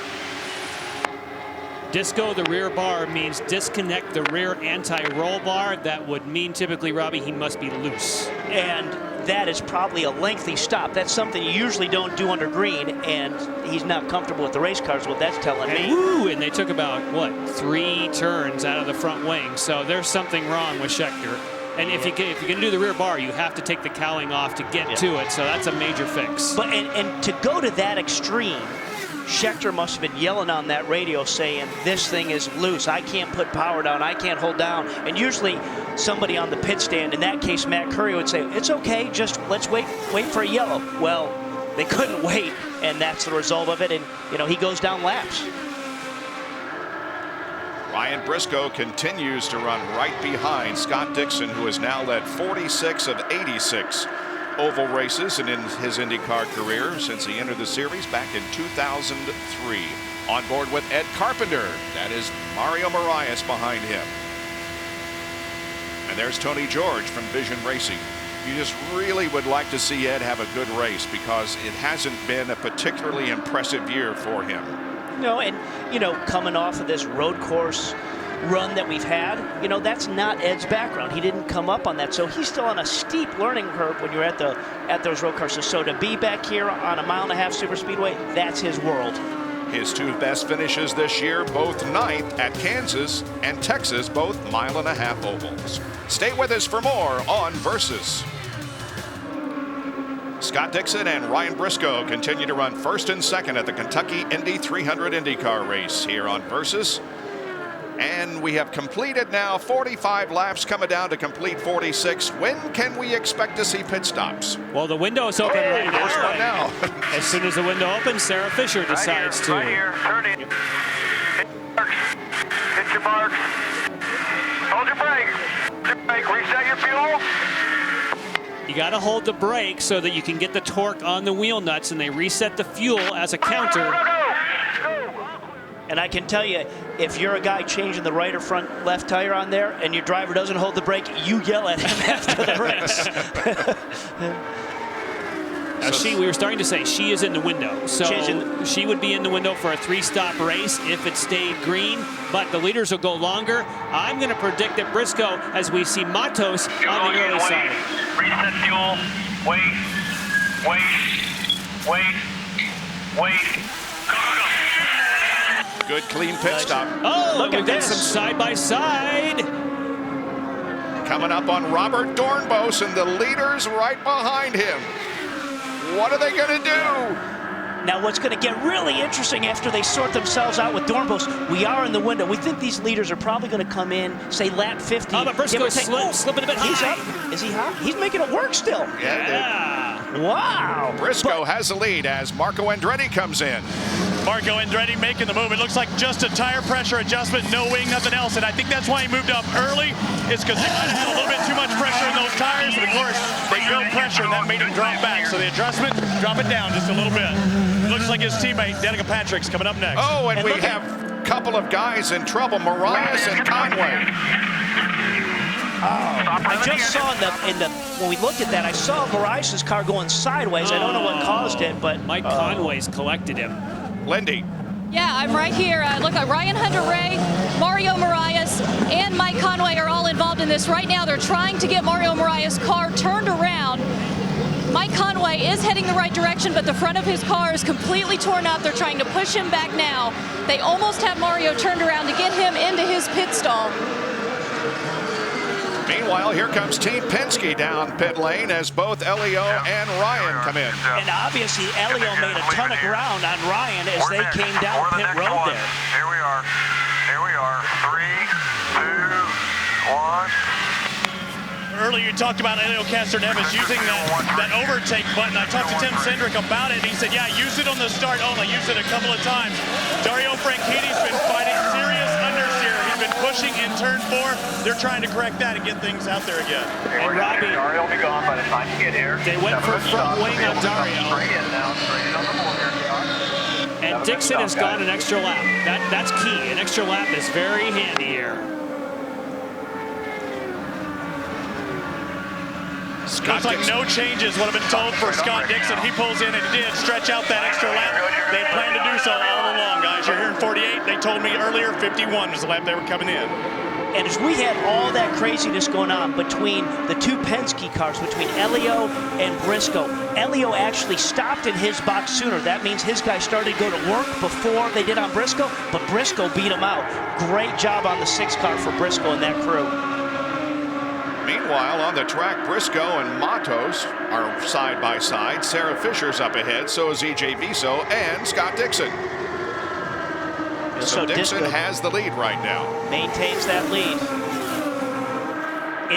Disco the rear bar means disconnect the rear anti-roll bar. That would mean typically, Robbie, he must be loose. And that is probably a lengthy stop. That's something you usually don't do under green, and he's not comfortable with the race cars, what that's telling me. Woo, and they took about, 3 turns out of the front wing. So there's something wrong with Schechter. And if you can do the rear bar, you have to take the cowling off to get to it. So that's a major fix. But and to go to that extreme, Schechter must have been yelling on that radio saying, this thing is loose. I can't put power down. I can't hold down. And usually somebody on the pit stand, in that case, Matt Curry would say, it's okay, just let's wait for a yellow. Well, they couldn't wait, and that's the result of it. And, he goes down laps. Ryan Briscoe continues to run right behind Scott Dixon, who has now led 46 of 86 oval races and in his IndyCar career since he entered the series back in 2003. On board with Ed Carpenter, that is Mario Marias behind him. And there's Tony George from Vision Racing. You just really would like to see Ed have a good race because it hasn't been a particularly impressive year for him. No, and, coming off of this road course run that we've had, that's not Ed's background. He didn't come up on that, so he's still on a steep learning curve when you're at those road courses. So to be back here on a 1.5 mile super speedway, that's his world. His 2 best finishes this year, both 9th at Kansas and Texas, both 1.5 mile ovals. Stay with us for more on Versus. Scott Dixon and Ryan Briscoe continue to run 1st and 2nd at the Kentucky Indy 300 IndyCar race here on Versus. And we have completed now 45 laps, coming down to complete 46. When can we expect to see pit stops? Well, the window is open right now. As soon as the window opens, Sarah Fisher decides to. Right here, turn in. Hit your marks. Hold your brake. Reset your fuel. You got to hold the brake so that you can get the torque on the wheel nuts, and they reset the fuel as a counter. And I can tell you, if you're a guy changing the right or front left tire on there and your driver doesn't hold the brake, you yell at him after the race. Now we were starting to say she is in the window. So she would be in the window for a 3-stop race if it stayed green, but the leaders will go longer. I'm going to predict that Briscoe, as we see Matos on the early side. Reset fuel. Wait. Good clean pit stop. Oh, look at this. Some side-by-side. Coming up on Robert Dornbos, and the leaders right behind him. What are they going to do? Now, what's going to get really interesting after they sort themselves out with Dornbos, we are in the window. We think these leaders are probably going to come in, say, lap 50. Oh, but Briscoe's slipping a bit high. He's up. Is he high? He's making it work still. Yeah. Wow. Briscoe has the lead as Marco Andretti comes in. Marco Andretti making the move. It looks like just a tire pressure adjustment, no wing, nothing else. And I think that's why he moved up early, is because they might have had a little bit too much pressure in those tires. And of course, they built pressure, and that made him drop back. So the adjustment, drop it down just a little bit. Looks like his teammate, Danica Patrick's coming up next. Oh, and we have a couple of guys in trouble, Marias and Conway. I just saw when we looked at that, I saw Marias' car going sideways. I don't know what caused it, but Mike Conway's collected him. Lindy. Yeah, I'm right here. Look, Ryan Hunter-Ray, Mario Marias, and Mike Conway are all involved in this. Right now, they're trying to get Mario Marias' car turned around. Mike Conway is heading the right direction, but the front of his car is completely torn up. They're trying to push him back now. They almost have Mario turned around to get him into his pit stall. Meanwhile, here comes Team Penske down pit lane as both Elio and Ryan come in. And obviously, Elio made a ton of ground on Ryan as they came down pit road there. Here we are. 3, 2, 1. Earlier, you talked about Elio Castroneves using that overtake button. I talked to Tim Cindric about it, and he said, yeah, use it on the start only. Use it a couple of times. Dario Franchitti's been fighting serious understeer. He's been pushing in turn 4. They're trying to correct that and get things out there again. And Robbie, Dario will be gone by the time you get here. They went for front wing on Dario. Straight in now, straight in on the border. And Dixon has gone an extra lap. That's key. An extra lap is very handy here. Looks like no changes would have been told for Scott Dixon. He pulls in and did stretch out that extra lap. They had planned to do so all along, guys. You're hearing 48. They told me earlier 51 was the lap they were coming in. And as we had all that craziness going on between the two Penske cars, between Elio and Briscoe, Elio actually stopped in his box sooner. That means his guys started to go to work before they did on Briscoe, but Briscoe beat him out. Great job on the 6 car for Briscoe and that crew. Meanwhile, on the track, Briscoe and Matos are side by side. Sarah Fisher's up ahead, so is EJ Viso and Scott Dixon. So Dixon has the lead right now. Maintains that lead.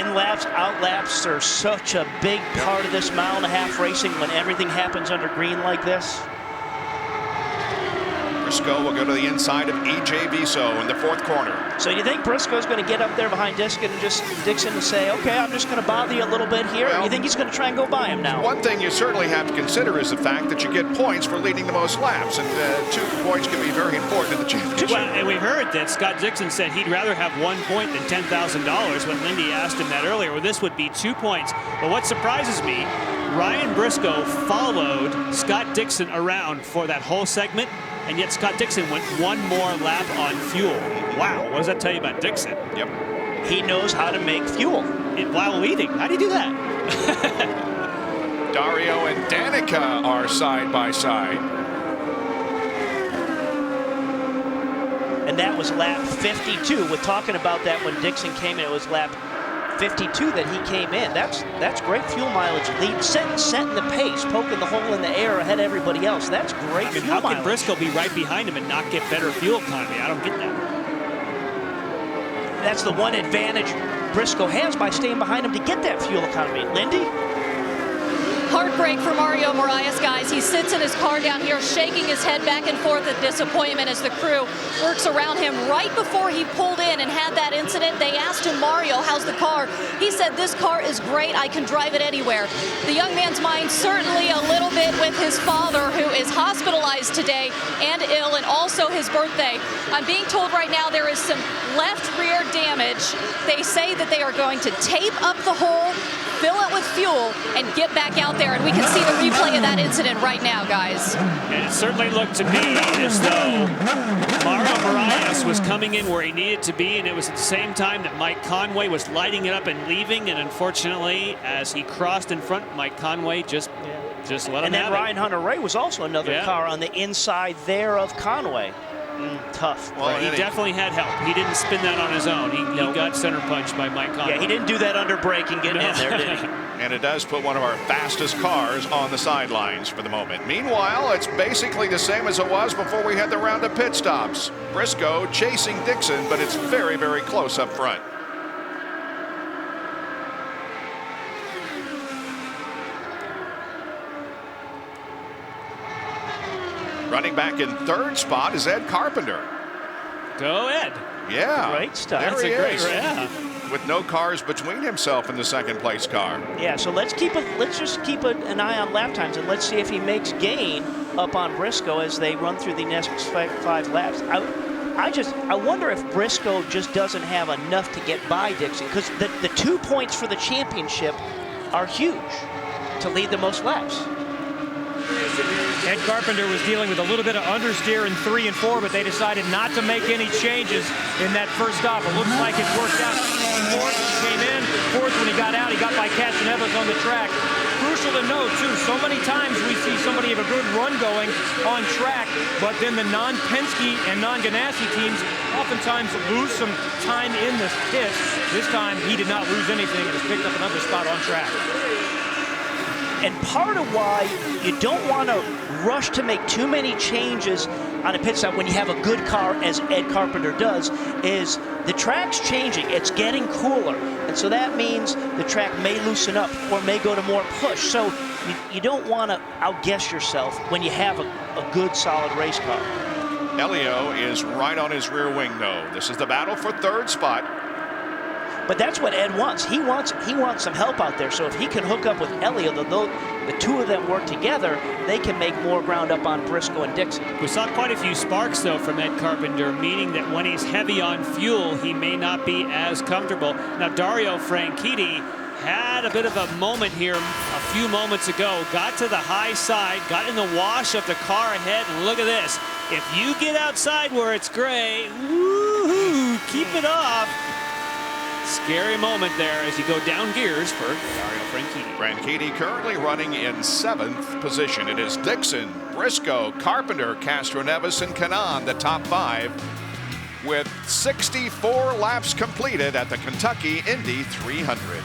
In laps, out laps are such a big part of this mile-and-a-half racing when everything happens under green like this. Briscoe will go to the inside of EJ Viso in the 4th corner. So you think Briscoe's going to get up there behind Dixon and say, okay, I'm just going to bother you a little bit here? Well, or you think he's going to try and go by him now? One thing you certainly have to consider is the fact that you get points for leading the most laps, and 2 points can be very important in the championship. Well, and we heard that Scott Dixon said he'd rather have 1 point than $10,000 when Lindy asked him that earlier. Well, this would be 2 points. But what surprises me, Ryan Briscoe followed Scott Dixon around for that whole segment, and yet Scott Dixon went 1 more lap on fuel. Wow, what does that tell you about Dixon? Yep. He knows how to make fuel. While leading. How do you do that? Dario and Danica are side by side. And that was lap 52. We're talking about that when Dixon came in. It was lap 52 that he came in. That's great fuel mileage. Lead setting the pace, poking the hole in the air ahead of everybody else. That's great fuel mileage. How can Briscoe be right behind him and not get better fuel economy? I don't get that. That's the one advantage Briscoe has by staying behind him to get that fuel economy. Lindy? Heartbreak for Mario Moraes, guys. He sits in his car down here, shaking his head back and forth with disappointment as the crew works around him. Right before he pulled in and had that incident, they asked him, Mario, how's the car? He said, this car is great. I can drive it anywhere. The young man's mind certainly a little bit with his father, who is hospitalized today and ill, and also his birthday. I'm being told right now there is some left rear damage. They say that they are going to tape up the hole, fill it with fuel, and get back out there. And we can see the replay of that incident right now, guys. And it certainly looked to me as though Mario Moraes was coming in where he needed to be, and it was at the same time that Mike Conway was lighting it up and leaving. And unfortunately, as he crossed in front, Mike Conway just let him have it. And then Ryan Hunter-Reay was also another car on the inside there of Conway. Tough. Well, he definitely had help. He didn't spin that on his own. He got center punched by Mike Conway. Yeah, he didn't do that under braking getting in there, did he? And it does put one of our fastest cars on the sidelines for the moment. Meanwhile, it's basically the same as it was before we had the round of pit stops. Briscoe chasing Dixon, but it's very, very close up front. Running back in third spot is Ed Carpenter. Go Ed. Yeah. Great stuff. There That's he a great is. Yeah. With no cars between himself and the second place car. Yeah, so let's just keep an eye on lap times, and let's see if he makes gain up on Briscoe as they run through the next five laps. I wonder if Briscoe just doesn't have enough to get by Dixon, because the 2 points for the championship are huge to lead the most laps. Ed Carpenter was dealing with a little bit of understeer in 3 and 4, but they decided not to make any changes in that first stop. It looks like it worked out. Fourth came in, fourth when he got out, he got by Castaneves on the track. Crucial to note, too, so many times we see somebody have a good run going on track, but then the non-Penske and non-Ganassi teams oftentimes lose some time in the pits. This time, he did not lose anything and has picked up another spot on track. And part of why you don't want to rush to make too many changes on a pit stop when you have a good car, as Ed Carpenter does, is the track's changing. It's getting cooler. And so that means the track may loosen up or may go to more push. So you don't want to outguess yourself when you have a good, solid race car. Elio is right on his rear wing, though. This is the battle for third spot. But that's what Ed wants. He wants some help out there. So if he can hook up with Elio, the two of them work together, they can make more ground up on Briscoe and Dixon. We saw quite a few sparks, though, from Ed Carpenter, meaning that when he's heavy on fuel, he may not be as comfortable. Now, Dario Franchitti had a bit of a moment here a few moments ago, got to the high side, got in the wash of the car ahead, and look at this. If you get outside where it's gray, woo-hoo, keep it off. Scary moment there as you go down gears for Dario Franchitti. Franchitti currently running in 7th position. It is Dixon, Briscoe, Carpenter, Castroneves, and Kanaan, the top 5, with 64 laps completed at the Kentucky Indy 300.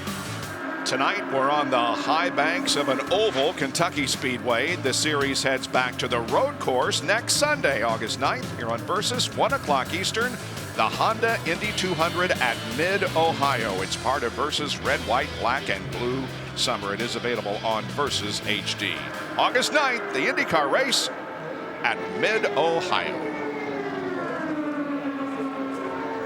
Tonight, we're on the high banks of an oval Kentucky Speedway. The series heads back to the road course next Sunday, August 9th, here on Versus, 1 o'clock Eastern. The Honda Indy 200 at Mid-Ohio. It's part of Versus Red, White, Black, and Blue Summer. It is available on Versus HD. August 9th, the INDYCAR race at Mid-Ohio.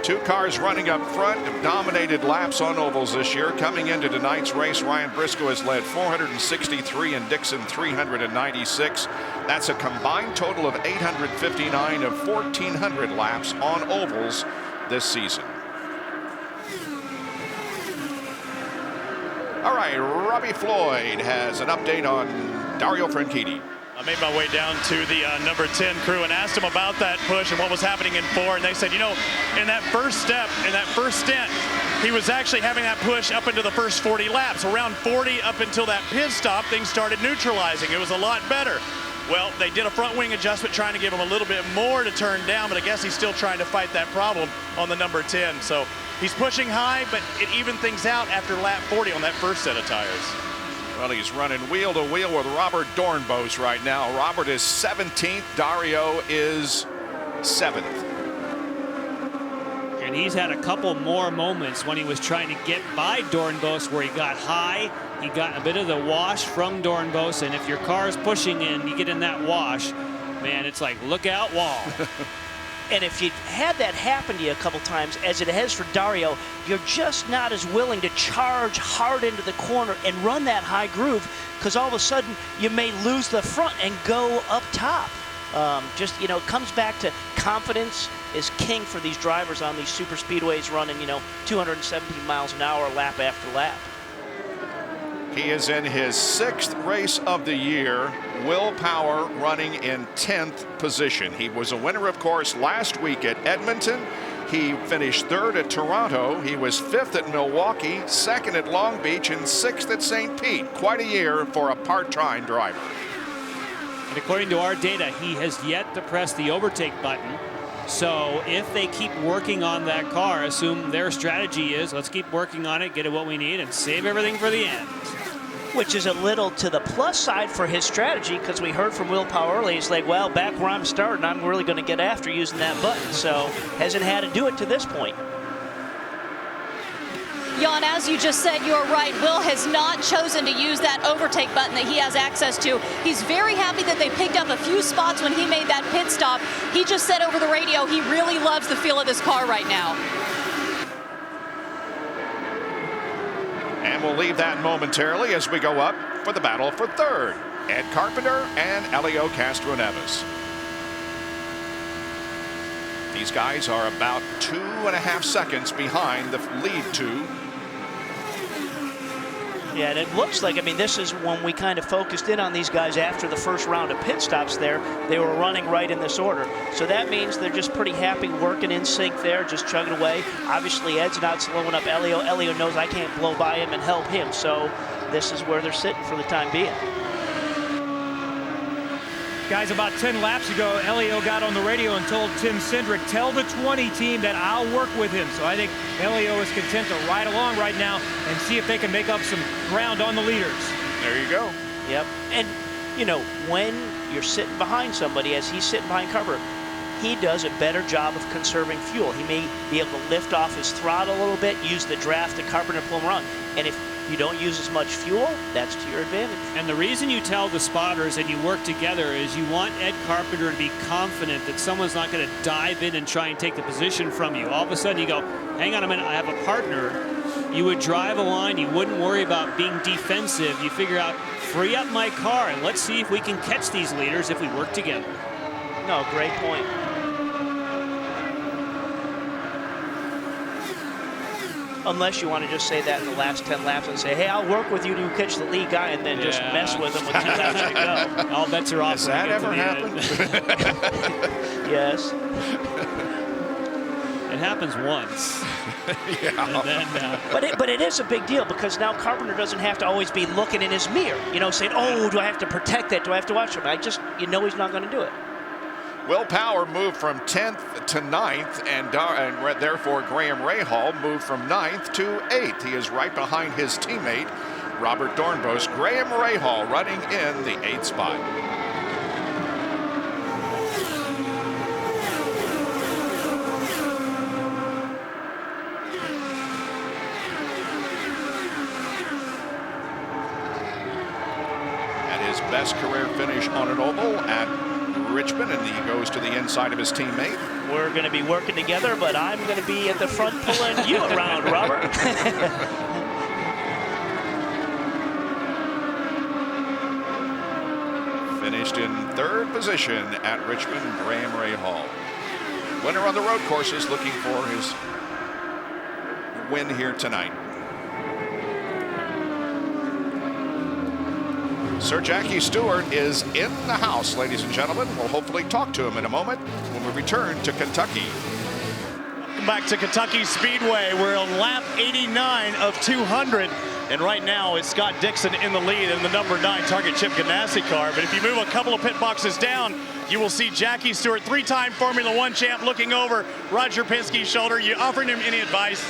2 cars running up front have dominated laps on ovals this year. Coming into tonight's race, Ryan Briscoe has led 463 and Dixon 396. That's a combined total of 859 of 1,400 laps on ovals this season. All right, Robbie Floyd has an update on Dario Franchitti. I made my way down to the number 10 crew and asked them about that push and what was happening in 4. And they said, you know, in that first step, in that first stint, he was actually having that push up into the first 40 laps. Around 40 up until that pit stop, things started neutralizing. It was a lot better. Well, they did a front wing adjustment trying to give him a little bit more to turn down, but I guess he's still trying to fight that problem on the number 10. So he's pushing high, but it evened things out after lap 40 on that first set of tires. Well, he's running wheel to wheel with Robert Dornbos right now. Robert is 17th. Dario is 7th. And he's had a couple more moments when he was trying to get by Doornbos where he got high. He got a bit of the wash from Doornbos, and if your car is pushing in, you get in that wash, man, it's like, look out, wall. And if you had that happen to you a couple times, as it has for Dario, you're just not as willing to charge hard into the corner and run that high groove, because all of a sudden you may lose the front and go up top. Just, you know, it comes back to confidence is king for these drivers on these super speedways running, you know, 217 miles an hour lap after lap. He is in his 6th race of the year. Will Power running in 10th position. He was a winner, of course, last week at Edmonton. He finished 3rd at Toronto. He was 5th at Milwaukee, 2nd at Long Beach, and 6th at St. Pete. Quite a year for a part-time driver. And according to our data, he has yet to press the overtake button. So if they keep working on that car, assume their strategy is, let's keep working on it, get it what we need, and save everything for the end. Which is a little to the plus side for his strategy, because we heard from Will Power early, he's like, well, back where I'm starting, I'm really going to get after using that button. So hasn't had to do it to this point. Jan, as you just said, you're right. Will has not chosen to use that overtake button that he has access to. He's very happy that they picked up a few spots when he made that pit stop. He just said over the radio he really loves the feel of this car right now. And we'll leave that momentarily as we go up for the battle for 3rd. Ed Carpenter and Elio Castroneves. These guys are about 2.5 seconds behind the lead 2. Yeah, and it looks like, I mean, this is when we kind of focused in on these guys after the first round of pit stops there. They were running right in this order. So that means they're just pretty happy working in sync there, just chugging away. Obviously, Ed's not slowing up Elio. Elio knows I can't blow by him and help him. So this is where they're sitting for the time being. Guys, about 10 laps ago, Elio got on the radio and told Tim Cindric, tell the 20 team that I'll work with him. So I think Elio is content to ride along right now and see if they can make up some ground on the leaders. There you go. Yep. And, you know, when you're sitting behind somebody, as he's sitting behind Carpenter, he does a better job of conserving fuel. He may be able to lift off his throttle a little bit, use the draft to Carpenter pull him around. And if you don't use as much fuel, that's to your advantage. And the reason you tell the spotters and you work together is you want Ed Carpenter to be confident that someone's not going to dive in and try and take the position from you. All of a sudden you go, hang on a minute, I have a partner. You would drive a line, you wouldn't worry about being defensive. You figure out, free up my car and let's see if we can catch these leaders if we work together. No, great point. Unless you want to just say that in the last 10 laps and say, hey, I'll work with you to catch the lead guy, and then just mess with him with 2 laps to go. All bets are off. Has that ever happened? Yes. It happens once. Yeah. And then, But it is a big deal, because now Carpenter doesn't have to always be looking in his mirror, you know, saying, oh, do I have to protect that? Do I have to watch him? You know he's not going to do it. Will Power moved from 10th to 9th, and therefore Graham Rahal moved from 9th to 8th. He is right behind his teammate, Robert Doornbos. Graham Rahal running in the 8th spot. And his best career finish on an oval at Richmond, and he goes to the inside of his teammate. We're going to be working together, but I'm going to be at the front pulling you around, Robert. Finished in 3rd position at Richmond, Graham Rahal. Winner on the road courses, looking for his win here tonight. Sir Jackie Stewart is in the house, ladies and gentlemen. We'll hopefully talk to him in a moment when we return to Kentucky. Welcome back to Kentucky Speedway. We're on lap 89 of 200. And right now it's Scott Dixon in the lead in the number 9 Target Chip Ganassi car. But if you move a couple of pit boxes down, you will see Jackie Stewart, 3-time Formula 1 champ, looking over Roger Penske's shoulder. You offering him any advice?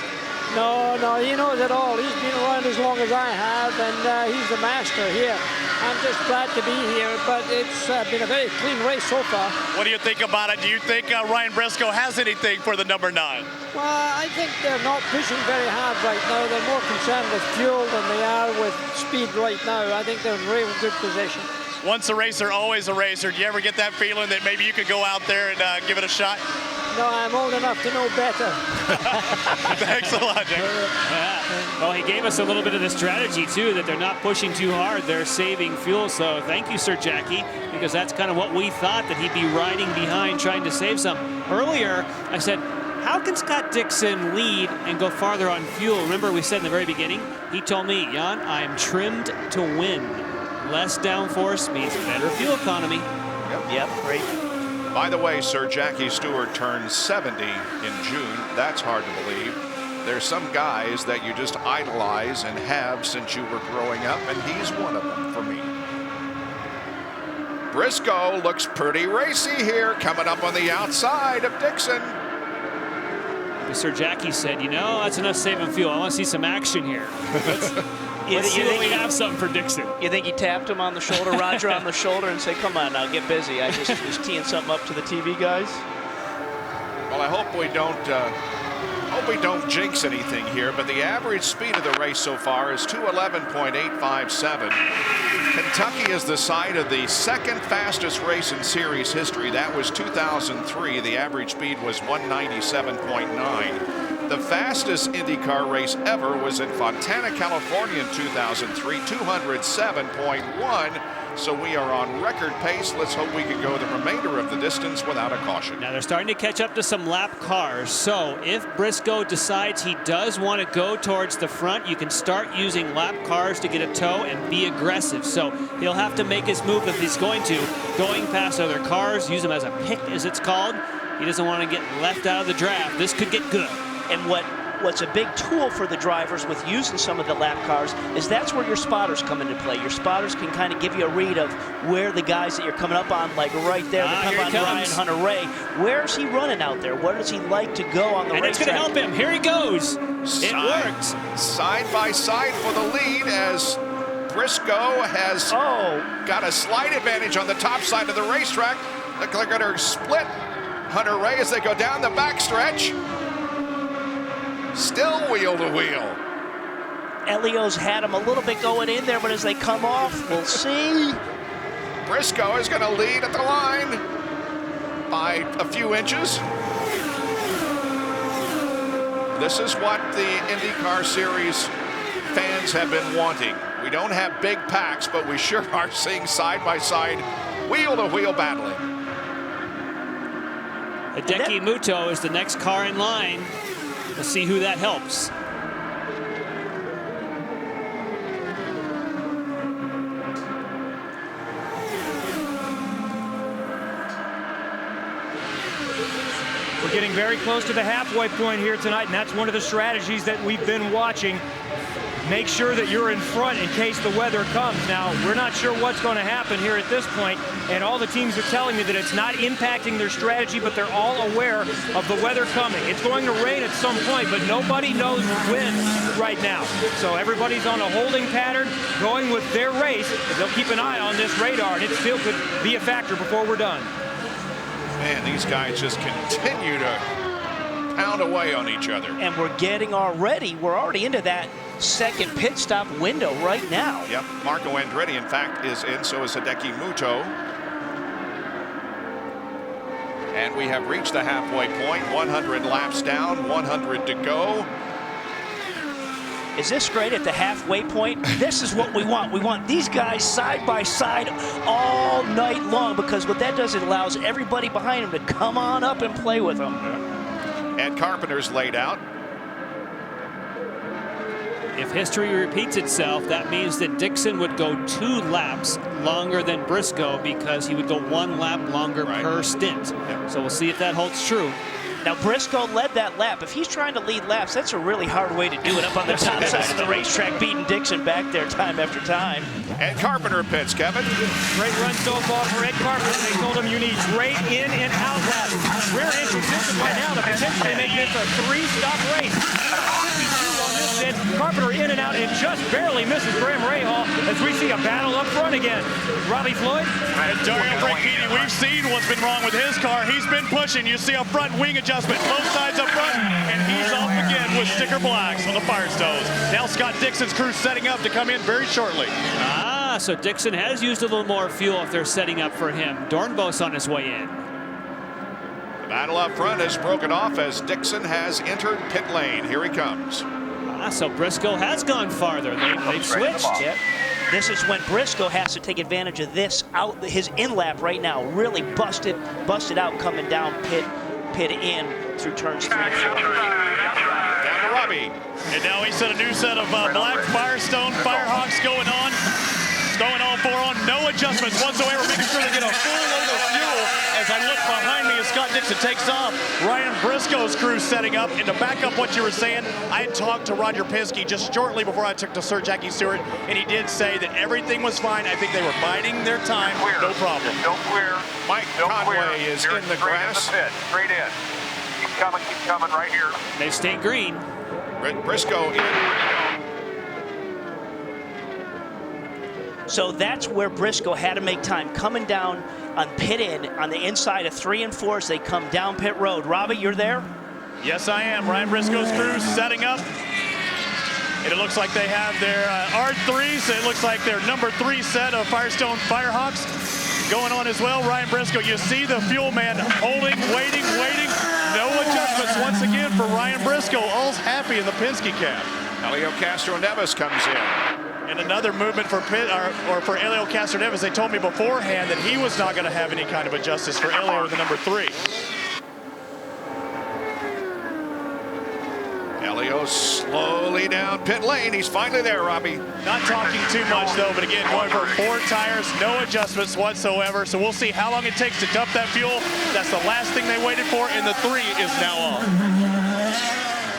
No, he knows it all. He's been around as long as I have, and he's the master here. I'm just glad to be here, but it's been a very clean race so far. What do you think about it? Do you think Ryan Briscoe has anything for the number 9? Well, I think they're not pushing very hard right now. They're more concerned with fuel than they are with speed right now. I think they're in real good position. Once a racer, always a racer. Do you ever get that feeling that maybe you could go out there and give it a shot? No, I'm old enough to know better. Thanks a lot, Jake. Yeah. Well, he gave us a little bit of the strategy, too, that they're not pushing too hard. They're saving fuel. So thank you, Sir Jackie, because that's kind of what we thought, that he'd be riding behind trying to save some. Earlier, I said, how can Scott Dixon lead and go farther on fuel? Remember we said in the very beginning, he told me, Jan, I'm trimmed to win. Less downforce means better fuel economy. Yep, great. By the way, Sir Jackie Stewart turned 70 in June. That's hard to believe. There's some guys that you just idolize and have since you were growing up, and he's one of them for me. Briscoe looks pretty racy here, coming up on the outside of Dixon. Sir Jackie said, you know, that's enough saving fuel. I want to see some action here. Let's see if we have something for Dixon. You think he tapped him on the shoulder, Roger, on the shoulder, and said, come on now, get busy. I just was teeing something up to the TV guys. Well, I hope we don't jinx anything here, but the average speed of the race so far is 2:11.857. Kentucky is the site of the second fastest race in series history. That was 2003. The average speed was 197.9. The fastest IndyCar race ever was in Fontana, California in 2003, 207.1. So we are on record pace. Let's hope we can go the remainder of the distance without a caution. Now they're starting to catch up to some lap cars. So if Briscoe decides he does want to go towards the front, you can start using lap cars to get a tow and be aggressive. So he'll have to make his move if he's going past other cars, use them as a pick, as it's called. He doesn't want to get left out of the draft. This could get good. And what's a big tool for the drivers with using some of the lap cars is that's where your spotters come into play. Your spotters can kind of give you a read of where the guys that you're coming up on, like right there, come on Ryan Hunter-Reay. Where's he running out there? Where does he like to go on the racetrack? And it's going to help him. Here he goes. It worked. Side by side for the lead as Briscoe has got a slight advantage on the top side of the racetrack. Look like they're going to split Hunter-Reay as they go down the backstretch. Still wheel to wheel. Elio's had him a little bit going in there, but as they come off, we'll see. Briscoe is going to lead at the line by a few inches. This is what the IndyCar Series fans have been wanting. We don't have big packs, but we sure are seeing side-by-side, wheel-to-wheel battling. Hideki Muto is the next car in line. We'll see who that helps. We're getting very close to the halfway point here tonight, and that's one of the strategies that we've been watching. Make sure that you're in front in case the weather comes. Now, we're not sure what's going to happen here at this point, and all the teams are telling me that it's not impacting their strategy, but they're all aware of the weather coming. It's going to rain at some point, but nobody knows when right now. So everybody's on a holding pattern, going with their race. They'll keep an eye on this radar, and it still could be a factor before we're done. Man, these guys just continue to pound away on each other. And we're already into that second pit stop window right now. Yep, Marco Andretti, in fact, is in, so is Hideki Muto. And we have reached the halfway point, 100 laps down, 100 to go. Is this great at the halfway point? This is what we want. We want these guys side by side all night long, because what that does, it allows everybody behind them to come on up and play with them. Ed Carpenter's laid out. If history repeats itself, that means that Dixon would go 2 laps longer than Briscoe because he would go 1 lap longer per stint. So we'll see if that holds true. Now, Briscoe led that lap. If he's trying to lead laps, that's a really hard way to do it up on the top side of the racetrack, beating Dixon back there time after time. And Carpenter pits, Kevin. Great run so far for Ed Carpenter. They told him you need great in and out laps. Rear end position right now to potentially make this a 3-stop race. 52 on this end. Carpenter in and out and just barely misses Graham Rahal as we see a battle up front again. Robbie Floyd. And Dario Franchitti, we've seen what's been wrong with his car. He's been pushing. You see a front wing adjustment, both sides up front, and he's off again with sticker blacks on the Firestones. Now Scott Dixon's crew setting up to come in very shortly. So Dixon has used a little more fuel if they're setting up for him. Dornbos on his way in. The battle up front has broken off as Dixon has entered pit lane. Here he comes. So Briscoe has gone farther. They've switched. Yep. This is when Briscoe has to take advantage of this out, his in lap right now, really busted out coming down pit in through turns 3 and 4. Down to Robbie. And now he set a new set of black Firestone Firehawks going on. No adjustments whatsoever, making sure they get a full load of fuel. As I look behind me as Scott Dixon takes off, Ryan Briscoe's crew setting up. And to back up what you were saying, I had talked to Roger Penske just shortly before I took to Sir Jackie Stewart, and he did say that everything was fine. I think they were biding their time, no problem. Don't clear. Mike Conway is in the grass. Straight in. Keep coming right here. They stay green. Briscoe in. So that's where Briscoe had to make time, coming down on pit in on the inside of 3 and 4 as they come down pit road. Robbie, you're there? Yes, I am. Ryan Briscoe's crew setting up. And it looks like they have their R3s. It looks like their number 3 set of Firestone Firehawks going on as well. Ryan Briscoe, you see the fuel man holding, waiting. No adjustments once again for Ryan Briscoe. All's happy in the Penske cab. Elio Castro-Neves comes in. And another movement for for Elio Castro-Neves. They told me beforehand that he was not going to have any kind of adjustments for Elio with the number 3. Elio slowly down pit lane. He's finally there, Robbie. Not talking too much, though, but again, going for 4 tires, no adjustments whatsoever. So we'll see how long it takes to dump that fuel. That's the last thing they waited for, and the 3 is now on.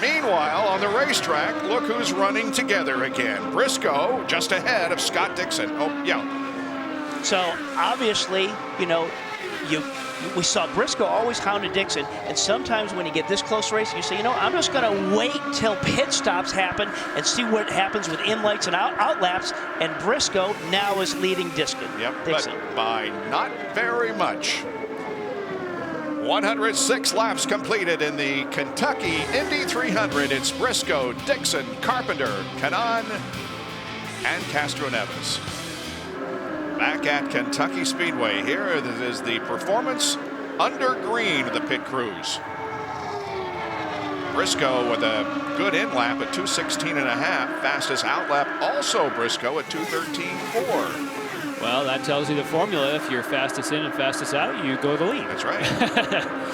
Meanwhile, on the racetrack, look who's running together again. Briscoe just ahead of Scott Dixon. Oh, yeah. So obviously, we saw Briscoe always hounded Dixon, and sometimes when you get this close to racing, you say, I'm just going to wait till pit stops happen and see what happens with in lights and out laps. And Briscoe now is leading Dixon. Yep, Dixon. But by not very much. 106 laps completed in the Kentucky Indy 300. It's Briscoe, Dixon, Carpenter, Kanaan, and Castro-Neves. Back at Kentucky Speedway here is the performance under green of the pit crews. Briscoe with a good in lap at 2:16.5. Fastest out lap also Briscoe at 2:13.4. Well, that tells you the formula. If you're fastest in and fastest out, you go the lead. That's right.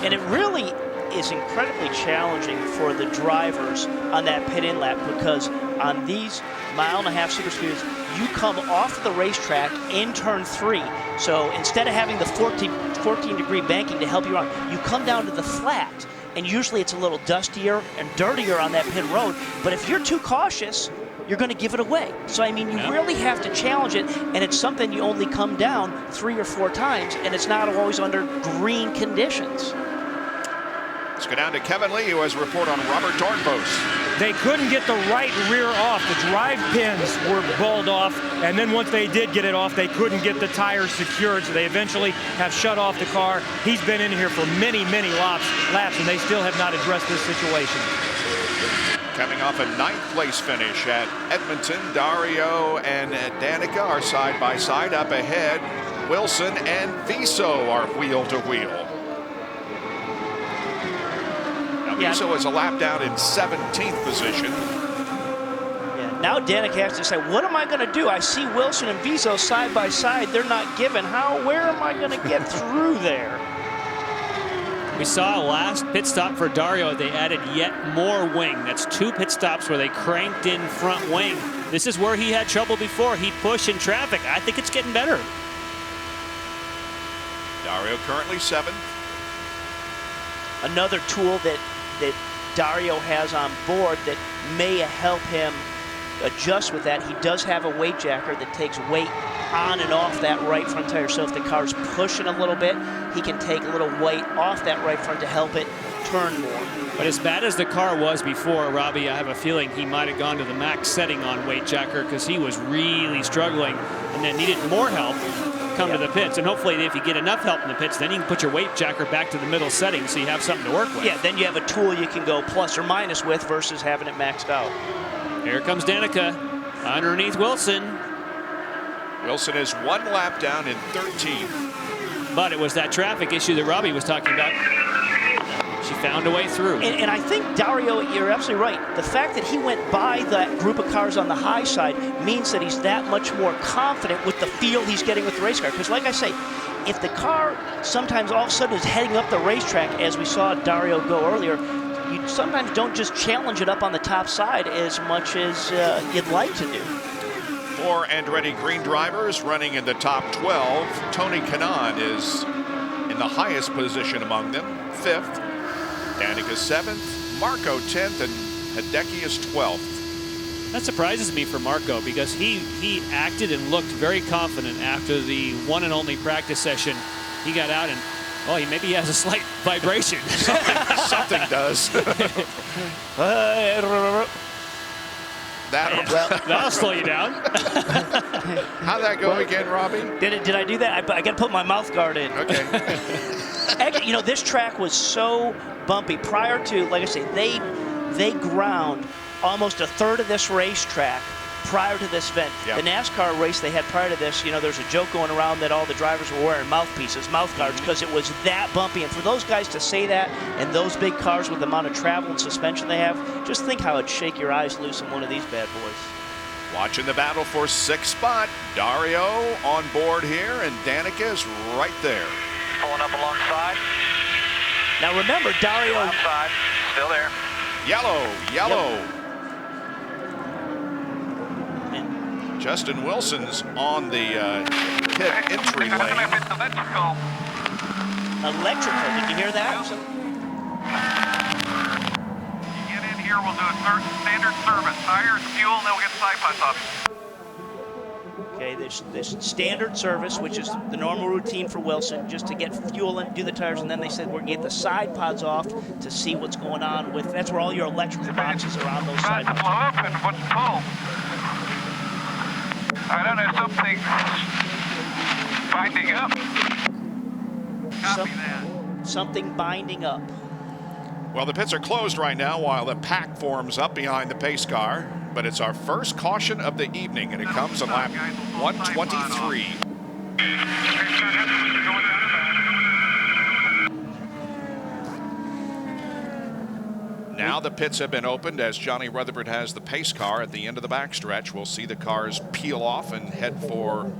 And it really is incredibly challenging for the drivers on that pit in lap, because on these 1.5 mile super speeds, you come off the racetrack in turn 3. So instead of having the 14-degree banking to help you around, you come down to the flat. And usually it's a little dustier and dirtier on that pit road. But if you're too cautious, you're going to give it away. So, I mean, you really have to challenge it, and it's something you only come down 3 or 4 times, and it's not always under green conditions. Let's go down to Kevin Lee, who has a report on Robert Dornbos. They couldn't get the right rear off. The drive pins were balled off, and then once they did get it off, they couldn't get the tires secured, so they eventually have shut off the car. He's been in here for many laps, and they still have not addressed this situation. Coming off a 9th place finish at Edmonton, Dario and Danica are side by side. Up ahead, Wilson and Viso are wheel to wheel. Now Viso is a lap down in 17th position. Yeah, now Danica has to say, what am I going to do? I see Wilson and Viso side by side. They're not given. Where am I going to get through there? We saw last pit stop for Dario, they added yet more wing. That's 2 pit stops where they cranked in front wing. This is where he had trouble before. He'd push in traffic. I think it's getting better. Dario currently 7th. Another tool that Dario has on board that may help him adjust with that. He does have a weight jacker that takes weight on and off that right front tire. So if the car's pushing a little bit, he can take a little weight off that right front to help it turn more. But as bad as the car was before, Robbie, I have a feeling he might have gone to the max setting on weight jacker because he was really struggling and then needed more help come to the pits. And hopefully if you get enough help in the pits, then you can put your weight jacker back to the middle setting so you have something to work with. Yeah, then you have a tool you can go plus or minus with versus having it maxed out. Here comes Danica underneath Wilson. Wilson is 1 lap down in 13th. But it was that traffic issue that Robbie was talking about. She found a way through. And I think, Dario, you're absolutely right. The fact that he went by that group of cars on the high side means that he's that much more confident with the feel he's getting with the race car. Because like I say, if the car sometimes all of a sudden is heading up the racetrack, as we saw Dario go earlier, you sometimes don't just challenge it up on the top side as much as you'd like to do. 4 Andretti Green drivers running in the top 12. Tony Kanaan is in the highest position among them, 5th. Danica 7th, Marco 10th, and Hideki is 12th. That surprises me for Marco because he acted and looked very confident after the one and only practice session. He got out and, oh, maybe he has a slight vibration. Something does. That'll slow you down. How'd that go again, Robbie? Did I do that? I got to put my mouth guard in. Okay. Actually, you know, this track was so bumpy prior to, like I say, they ground almost a third of this racetrack prior to this event. Yep. The NASCAR race they had prior to this, you know, there's a joke going around that all the drivers were wearing mouthpieces, mouth guards, because it was that bumpy. And for those guys to say that, and those big cars with the amount of travel and suspension they have, just think how it'd shake your eyes loose in one of these bad boys. Watching the battle for 6th spot. Dario on board here, and Danica is right there. Pulling up alongside. Now remember, Dario... Outside, still there. Yellow. Yep. Justin Wilson's on the pit entry lane. Electrical, did you hear that? You get in here, we'll do a standard service. Tires, fuel, and then we'll get side pods off. Okay, this standard service, which is the normal routine for Wilson, just to get fuel and do the tires, and then they said we're going to get the side pods off to see what's going on with, that's where all your electrical boxes are on those side pods. Blow up and what's pull? I don't know, something binding up. Copy that. Something binding up. Well, the pits are closed right now while the pack forms up behind the pace car. But it's our first caution of the evening, and it comes on lap 123. Now the pits have been opened as Johnny Rutherford has the pace car at the end of the backstretch. We'll see the cars peel off and head for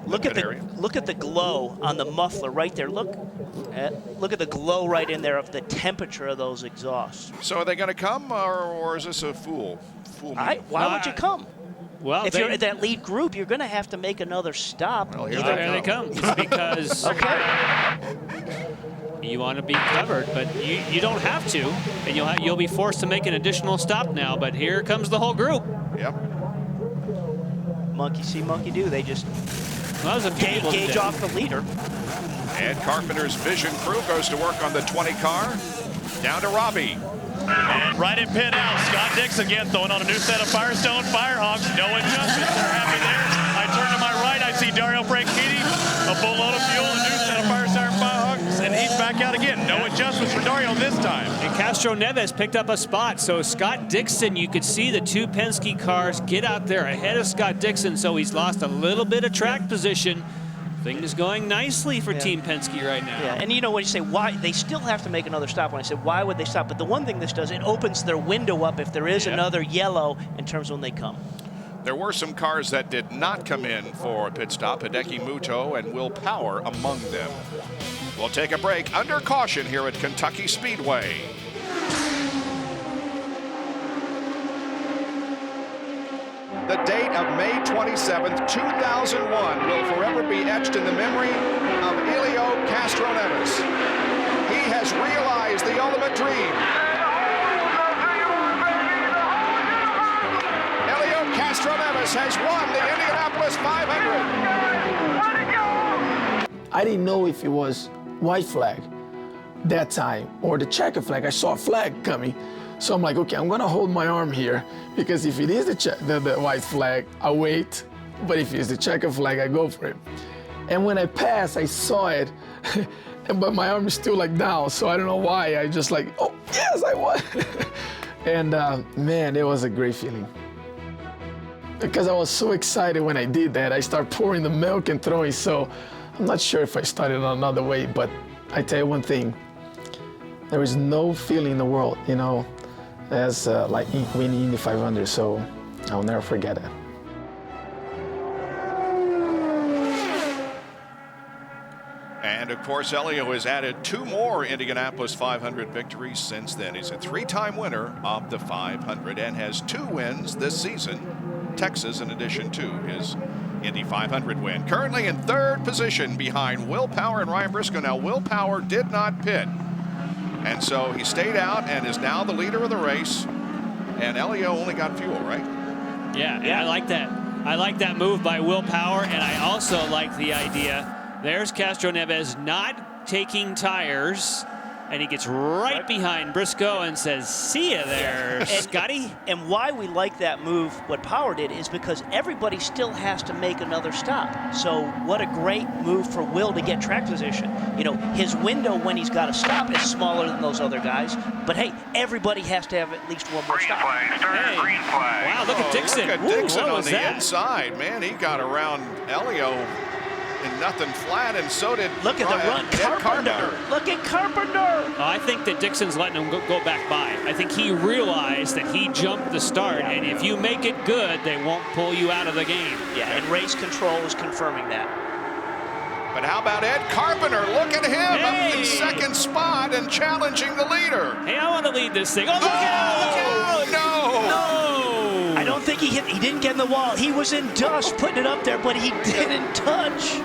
look at the glow on the muffler right there. Look at the glow right in there of the temperature of those exhausts. So are they going to come, or is this a fool me? Why would you come? Well, if you're in that lead group, you're going to have to make another stop. Well, here they come. It's because you want to be covered, but you don't have to, and you'll be forced to make an additional stop now. But here comes the whole group. Yep. Monkey see, monkey do. They just gauge off the leader. And Carpenter's Vision crew goes to work on the 20 car. Down to Robbie. And right in pit out, Scott Dix again throwing on a new set of Firestone Firehawks. No adjustments. They're happy there. I turn to my right. I see Dario Franchitti, a full load of fuel, a new set of Firestone Firehawks, and he's back out again. No adjustments for Dario this time. And Castro Neves picked up a spot. So Scott Dixon, you could see the two Penske cars get out there ahead of Scott Dixon. So he's lost a little bit of track position. Things going nicely for Team Penske right now. Yeah, and you know when you say why, they still have to make another stop. When I said why would they stop, but the one thing this does, it opens their window up if there is another yellow in terms of when they come. There were some cars that did not come in for a pit stop. Hideki Muto and Will Power among them. We'll take a break under caution here at Kentucky Speedway. The date of May 27th, 2001 will forever be etched in the memory of Helio Castroneves. He has realized the ultimate dream. Helio Castroneves has won the Indianapolis 500. I didn't know if it was white flag that time or the checker flag. I saw a flag coming. So I'm like, okay, I'm gonna hold my arm here because if it is the white flag, I wait. But if it's the checker flag, I go for it. And when I passed, I saw it, but my arm is still like down. So I don't know why. I just like, oh, yes, I won. And man, it was a great feeling. Because I was so excited when I did that. I started pouring the milk and throwing. So I'm not sure if I started another way, but I tell you one thing, there is no feeling in the world, you know, as like winning Indy 500, so I'll never forget it. And of course, Helio has added 2 more Indianapolis 500 victories since then. He's a 3-time winner of the 500 and has 2 wins this season. Texas, in addition to his Indy 500 win. Currently in 3rd position behind Will Power and Ryan Briscoe. Now, Will Power did not pit, and so he stayed out and is now the leader of the race. And Helio only got fuel, right? Yeah, I like that. I like that move by Will Power, and I also like the idea. There's Castroneves not taking tires, and he gets right behind Briscoe and says, see ya there, Scotty. And why we like that move, what Power did, is because everybody still has to make another stop. So what a great move for Will to get track position. You know, his window when he's got to stop is smaller than those other guys. But hey, everybody has to have at least one more stop. Hey. Green flag. Wow, look at Dixon. Look at Dixon on the inside. Man, he got around Helio in nothing flat, and so did Look at the run, Carpenter. Look at Carpenter. I think that Dixon's letting him go back by. I think he realized that he jumped the start, and if you make it good, they won't pull you out of the game. Yeah, and race control is confirming that. But how about Ed Carpenter? Look at him up in 2nd spot and challenging the leader. Hey, I want to lead this thing. Oh, look out! Look out! No! I don't think he didn't get in the wall. He was in dust putting it up there, but he didn't touch.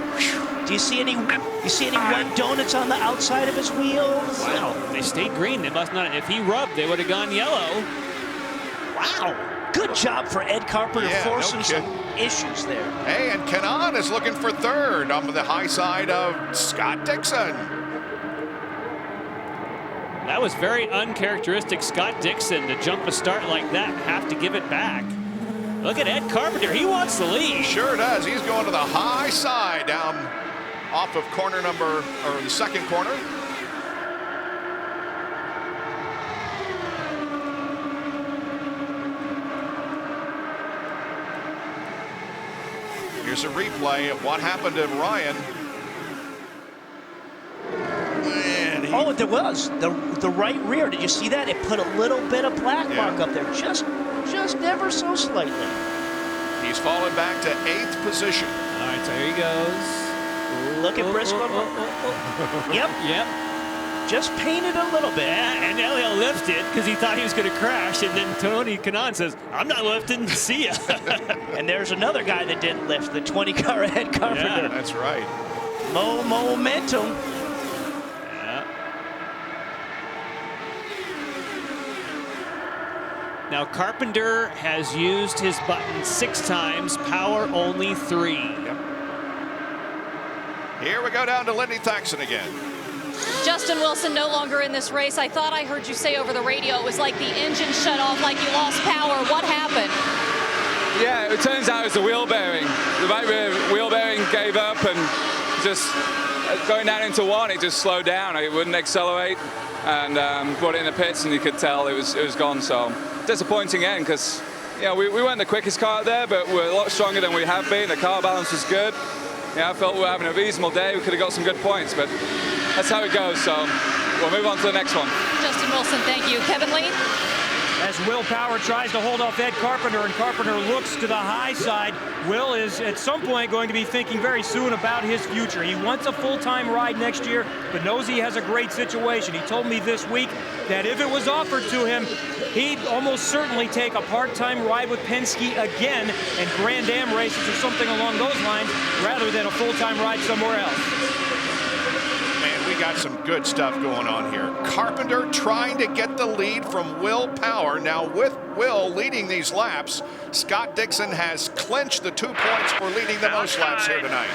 Do you see any white donuts on the outside of his wheels? Wow, they stayed green. They must not. If he rubbed, they would have gone yellow. Wow. Good job for Ed Carpenter forcing some issues there. Hey, and Kenan is looking for 3rd on the high side of Scott Dixon. That was very uncharacteristic Scott Dixon to jump a start like that and have to give it back. Look at Ed Carpenter. He wants the lead. Sure does. He's going to the high side down off of corner number, or the 2nd corner. Here's a replay of what happened to Ryan. Oh, there was the right rear. Did you see that? It put a little bit of black mark up there, just ever so slightly. He's fallen back to 8th position. All right, so here he goes. Look at Briscoe. Yep. Just painted a little bit. Yeah, and Helio lifted because he thought he was going to crash, and then Tony Kanaan says, I'm not lifting, see ya. And there's another guy that didn't lift, the 20 car Ed Carpenter. Yeah, that's right. Momentum. Now, Carpenter has used his button 6 times, Power only 3. Yep. Here we go down to Lindy Thaxton again. Justin Wilson no longer in this race. I thought I heard you say over the radio it was like the engine shut off, like you lost power. What happened? Yeah, it turns out it's the wheel bearing. The right rear wheel bearing gave up, and just going down into 1, it just slowed down. It wouldn't accelerate, and brought it in the pits, and you could tell it was gone. So disappointing end, because we weren't the quickest car out there, but we're a lot stronger than we have been. The car balance was good. I felt we were having a reasonable day. We could have got some good points, but that's how it goes. So we'll move on to the next one. Justin Wilson, thank you. Kevin Lee? as Will Power tries to hold off Ed Carpenter, and Carpenter looks to the high side. Will is at some point going to be thinking very soon about his future. He wants a full-time ride next year, but knows he has a great situation. He told me this week that if it was offered to him, he'd almost certainly take a part-time ride with Penske again and Grand Am races or something along those lines rather than a full-time ride somewhere else. Man, we got some good stuff going on here. Carpenter trying to get the lead from Will Power. Now with Will leading these laps, Scott Dixon has clinched the 2 points for leading the most laps here tonight.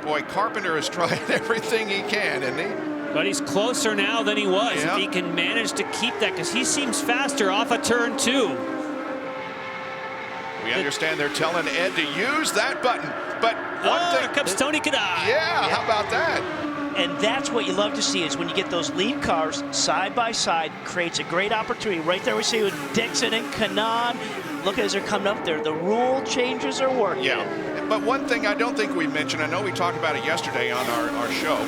Boy, Carpenter is trying everything he can, isn't he? But he's closer now than he was. Yep. If he can manage to keep that, because he seems faster off of turn 2. We understand they're telling Ed to use that button, but one thing... Here comes Tony Kadai. Yeah, how about that? And that's what you love to see, is when you get those lead cars side by side, creates a great opportunity. Right there we see with Dixon and Kanaan. Look as they're coming up there. The rule changes are working. Yeah, but one thing I don't think we mentioned, I know we talked about it yesterday on our show,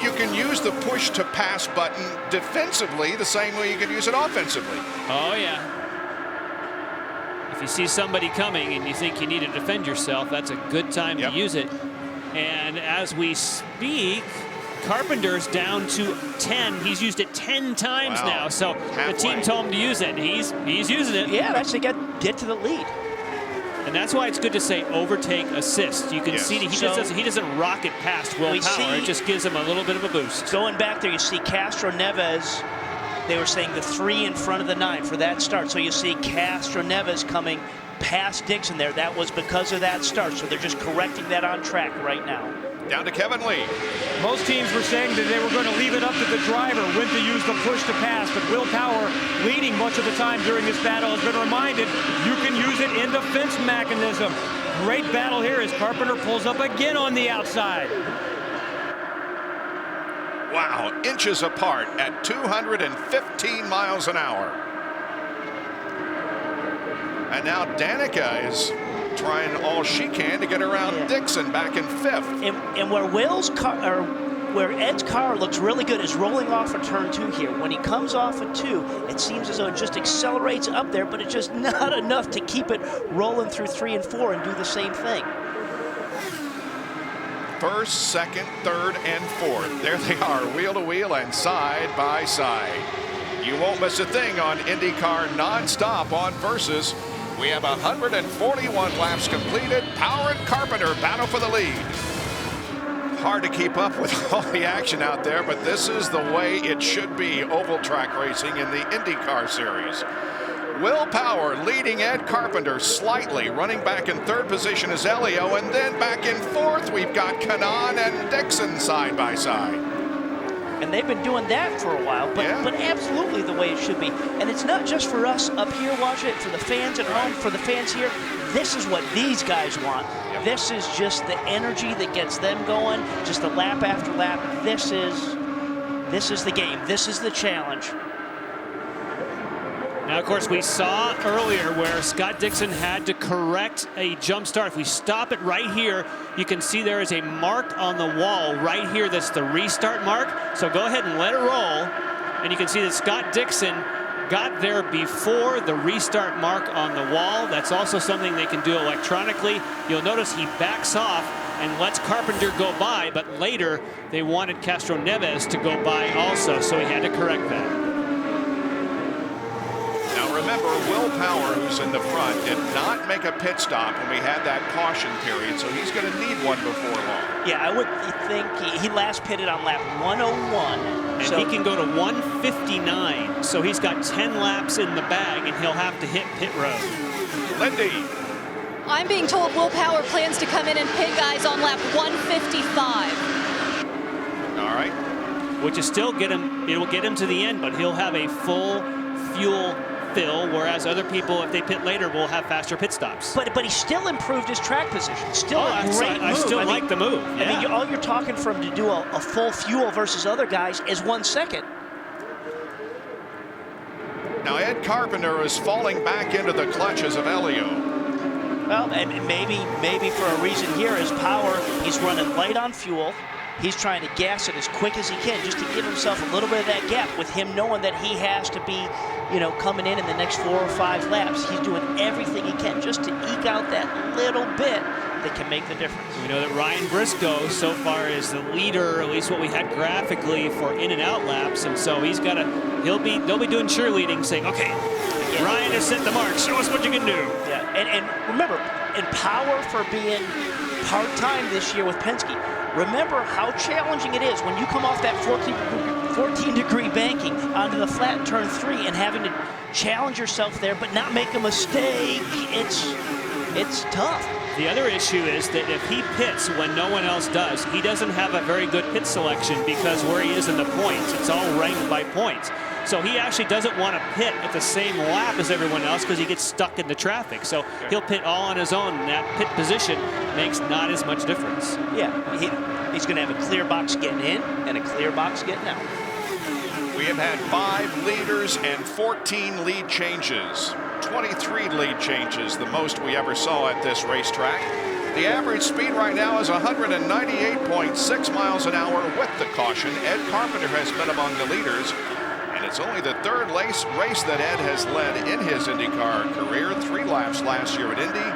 you can use the push to pass button defensively the same way you can use it offensively. Oh, yeah. If you see somebody coming and you think you need to defend yourself, that's a good time to use it. And as we speak, Carpenter's down to 10. He's used it 10 times now. So the team told him to use it, and he's using it. Yeah, that's to get to the lead. And that's why it's good to say overtake assist. You can see that he doesn't rocket past Will Power. It just gives him a little bit of a boost. Going back there, you see Castro Neves. They were saying the 3 in front of the 9 for that start. So you see Castro Neves coming past Dixon there. That was because of that start. So they're just correcting that on track right now. Down to Kevin Lee. Most teams were saying that they were going to leave it up to the driver when to use the push to pass, but Will Power, leading much of the time during this battle, has been reminded you can use it in defense mechanism. Great battle here as Carpenter pulls up again on the outside. Wow, inches apart at 215 miles an hour. And now Danica is trying all she can to get around Dixon back in 5th. And where Will's car, or where Ed's car looks really good, is rolling off of turn 2 here. When he comes off of 2, it seems as though it just accelerates up there, but it's just not enough to keep it rolling through 3 and 4 and do the same thing. 1st, 2nd, 3rd, and 4th. There they are, wheel to wheel and side by side. You won't miss a thing on IndyCar nonstop on Versus. We have 141 laps completed. Power and Carpenter battle for the lead. Hard to keep up with all the action out there, but this is the way it should be, oval track racing in the IndyCar series. Will Power leading Ed Carpenter slightly, running back in 3rd position is Elio, and then back in 4th we've got Kanaan and Dixon side by side. And they've been doing that for a while, but absolutely the way it should be. And it's not just for us up here watching it, for the fans at home, for the fans here. This is what these guys want. This is just the energy that gets them going, just the lap after lap. This is the game. This is the challenge. Now, of course, we saw earlier where Scott Dixon had to correct a jump start. If we stop it right here, you can see there is a mark on the wall right here. That's the restart mark. So go ahead and let it roll. And you can see that Scott Dixon got there before the restart mark on the wall. That's also something they can do electronically. You'll notice he backs off and lets Carpenter go by, but later they wanted Castro Neves to go by also, so he had to correct that. Remember, Will Power, who's in the front, did not make a pit stop when we had that caution period, so he's going to need one before long. Yeah, I would think he last pitted on lap 101. And so he can go to 159, so he's got 10 laps in the bag, and he'll have to hit pit road. Lindy. I'm being told Will Power plans to come in and pit guys on lap 155. All right. Which is still it will get him to the end, but he'll have a full fuel fill, whereas other people, if they pit later, will have faster pit stops. But he still improved his track position. Still a great move. I still like the move. Yeah. I mean, all you're talking for him to do a full fuel versus other guys is 1 second. Now Ed Carpenter is falling back into the clutches of Elio. Well, and maybe for a reason here is Power. He's running light on fuel. He's trying to gas it as quick as he can just to give himself a little bit of that gap, with him knowing that he has to be, you know, coming in the next 4 or 5 laps. He's doing everything he can just to eke out that little bit that can make the difference. We know that Ryan Briscoe so far is the leader, at least what we had graphically, for in and out laps, and so he's got to, they'll be doing cheerleading, saying, okay, Ryan has set the mark, show us what you can do. Yeah, and remember, in power for being part-time this year with Penske, remember how challenging it is when you come off that 14-degree banking onto the flat in turn 3 and having to challenge yourself there but not make a mistake. It's tough. The other issue is that if he pits when no one else does, he doesn't have a very good pit selection, because where he is in the points, it's all ranked by points. So he actually doesn't want to pit at the same lap as everyone else because he gets stuck in the traffic. So he'll pit all on his own, and that pit position makes not as much difference. Yeah, he's going to have a clear box getting in and a clear box getting out. We have had 5 leaders and 14 lead changes. 23 lead changes, the most we ever saw at this racetrack. The average speed right now is 198.6 miles an hour with the caution. Ed Carpenter has been among the leaders, and it's only the 3rd race that Ed has led in his IndyCar career. 3 laps last year at Indy,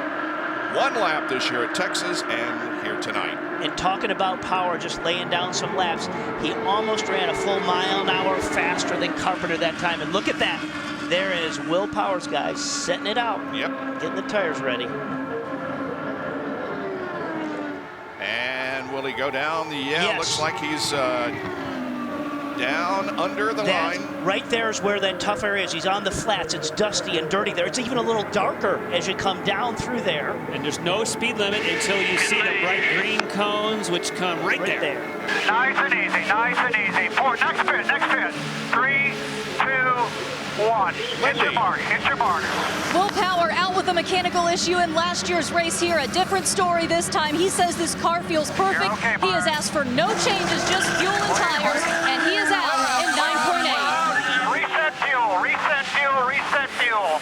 1 lap this year at Texas, and here tonight. And talking about power, just laying down some laps, he almost ran a full mile an hour faster than Carpenter that time. And look at that. There is Will Powers, guys, setting it out. Yep. Getting the tires ready. And will he go down? Yeah, yes. Looks like he's down under the line. Right there is where that tough area is. He's on the flats. It's dusty and dirty there. It's even a little darker as you come down through there. And there's no speed limit until you see the bright green cones, which come right there. Nice and easy, nice and easy. Next pit. 3, 2, 1. Hit your mark, hit your mark. Will Power out with a mechanical issue in last year's race here. A different story this time. He says this car feels perfect. Okay, he has asked for no changes, just fuel and tires, and he is out in 9.8. Reset fuel, reset fuel, reset fuel.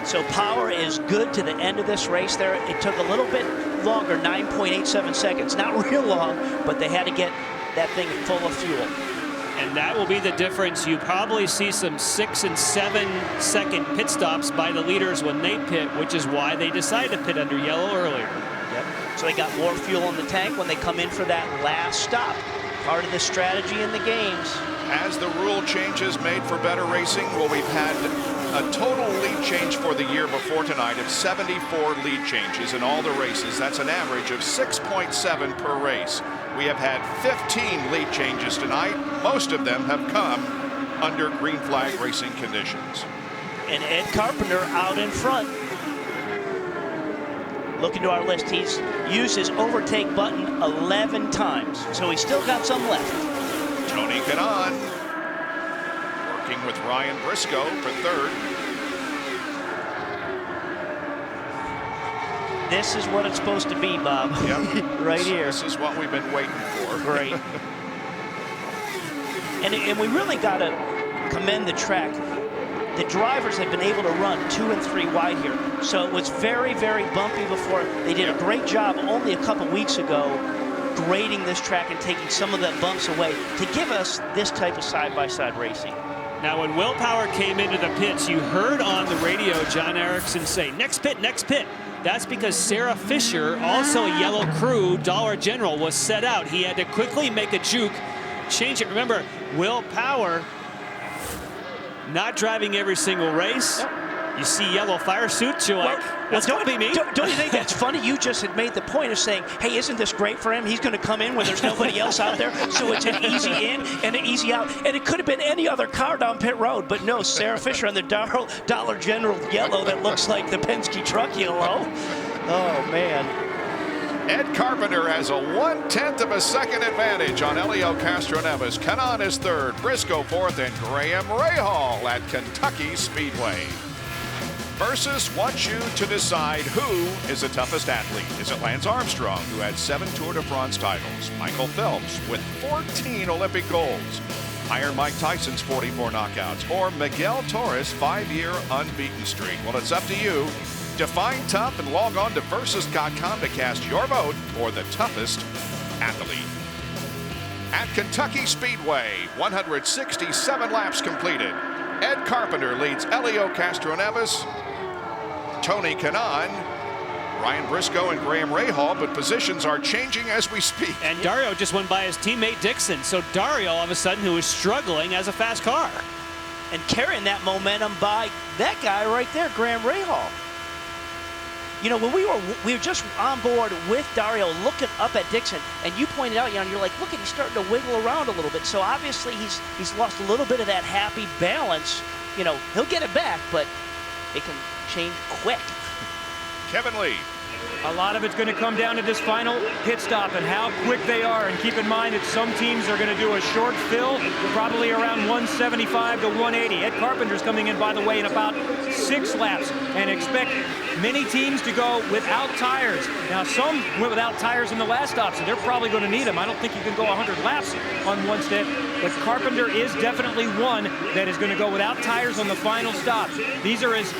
So Power is good to the end of this race there. It took a little bit longer, 9.87 seconds. Not real long, but they had to get that thing full of fuel. And that will be the difference. You probably see some 6- and 7-second pit stops by the leaders when they pit, which is why they decided to pit under yellow earlier. Yep. So they got more fuel in the tank when they come in for that last stop. Part of the strategy in the games. As the rule changes made for better racing, well, we've had a total lead change for the year before tonight of 74 lead changes in all the races. That's an average of 6.7 per race. We have had 15 lead changes tonight. Most of them have come under green flag racing conditions. And Ed Carpenter out in front. Looking to our list, he's used his overtake button 11 times, so he's still got some left. Tony Kanaan working with Ryan Briscoe for 3rd. This is what it's supposed to be, Bob. Yep. Right here. This is what we've been waiting for. Great. and we really got to commend the track. The drivers have been able to run 2 and 3 wide here. So it was very, very bumpy before. They did a great job only a couple weeks ago grading this track and taking some of the bumps away to give us this type of side-by-side racing. Now, when Will Power came into the pits, you heard on the radio John Erickson say, next pit, next pit. That's because Sarah Fisher, also a yellow crew, Dollar General, was set out. He had to quickly make a juke, change it. Remember, Will Power not driving every single race. Yep. You see yellow fire suits, you're like, that's going to be me. Don't you think that's funny? You just had made the point of saying, hey, isn't this great for him? He's going to come in when there's nobody else out there, so it's an easy in and an easy out. And it could have been any other car down pit road, but no, Sarah Fisher on the Dollar General yellow that looks like the Penske truck yellow. Oh, man. Ed Carpenter has a 1/10 of a second advantage on Helio Castroneves. Kanaan is 3rd, Briscoe 4th, and Graham Rahal at Kentucky Speedway. Versus wants you to decide who is the toughest athlete. Is it Lance Armstrong, who had 7 Tour de France titles? Michael Phelps with 14 Olympic golds? Iron Mike Tyson's 44 knockouts? Or Miguel Torres' 5-year unbeaten streak? Well, it's up to you. Define tough and log on to Versus.com to cast your vote for the toughest athlete. At Kentucky Speedway, 167 laps completed. Ed Carpenter leads Elio Castroneves, Tony Kanaan, Ryan Briscoe, and Graham Rahal, but positions are changing as we speak. And Dario just went by his teammate Dixon, so Dario all of a sudden, who was struggling as a fast car. And carrying that momentum by that guy right there, Graham Rahal. You know, when we were just on board with Dario looking up at Dixon, and you pointed out, you know, you're like, look, he's starting to wiggle around a little bit. So obviously he's lost a little bit of that happy balance. You know, he'll get it back, but it can change quick. Kevin Lee. A lot of it's going to come down to this final pit stop and how quick they are. And keep in mind that some teams are going to do a short fill, probably around 175 to 180. Ed Carpenter's coming in, by the way, in about 6 laps, and expect many teams to go without tires. Now, some went without tires in the last stop, so they're probably going to need them. I don't think you can go 100 laps on one step, but Carpenter is definitely one that is going to go without tires on the final stop. These are his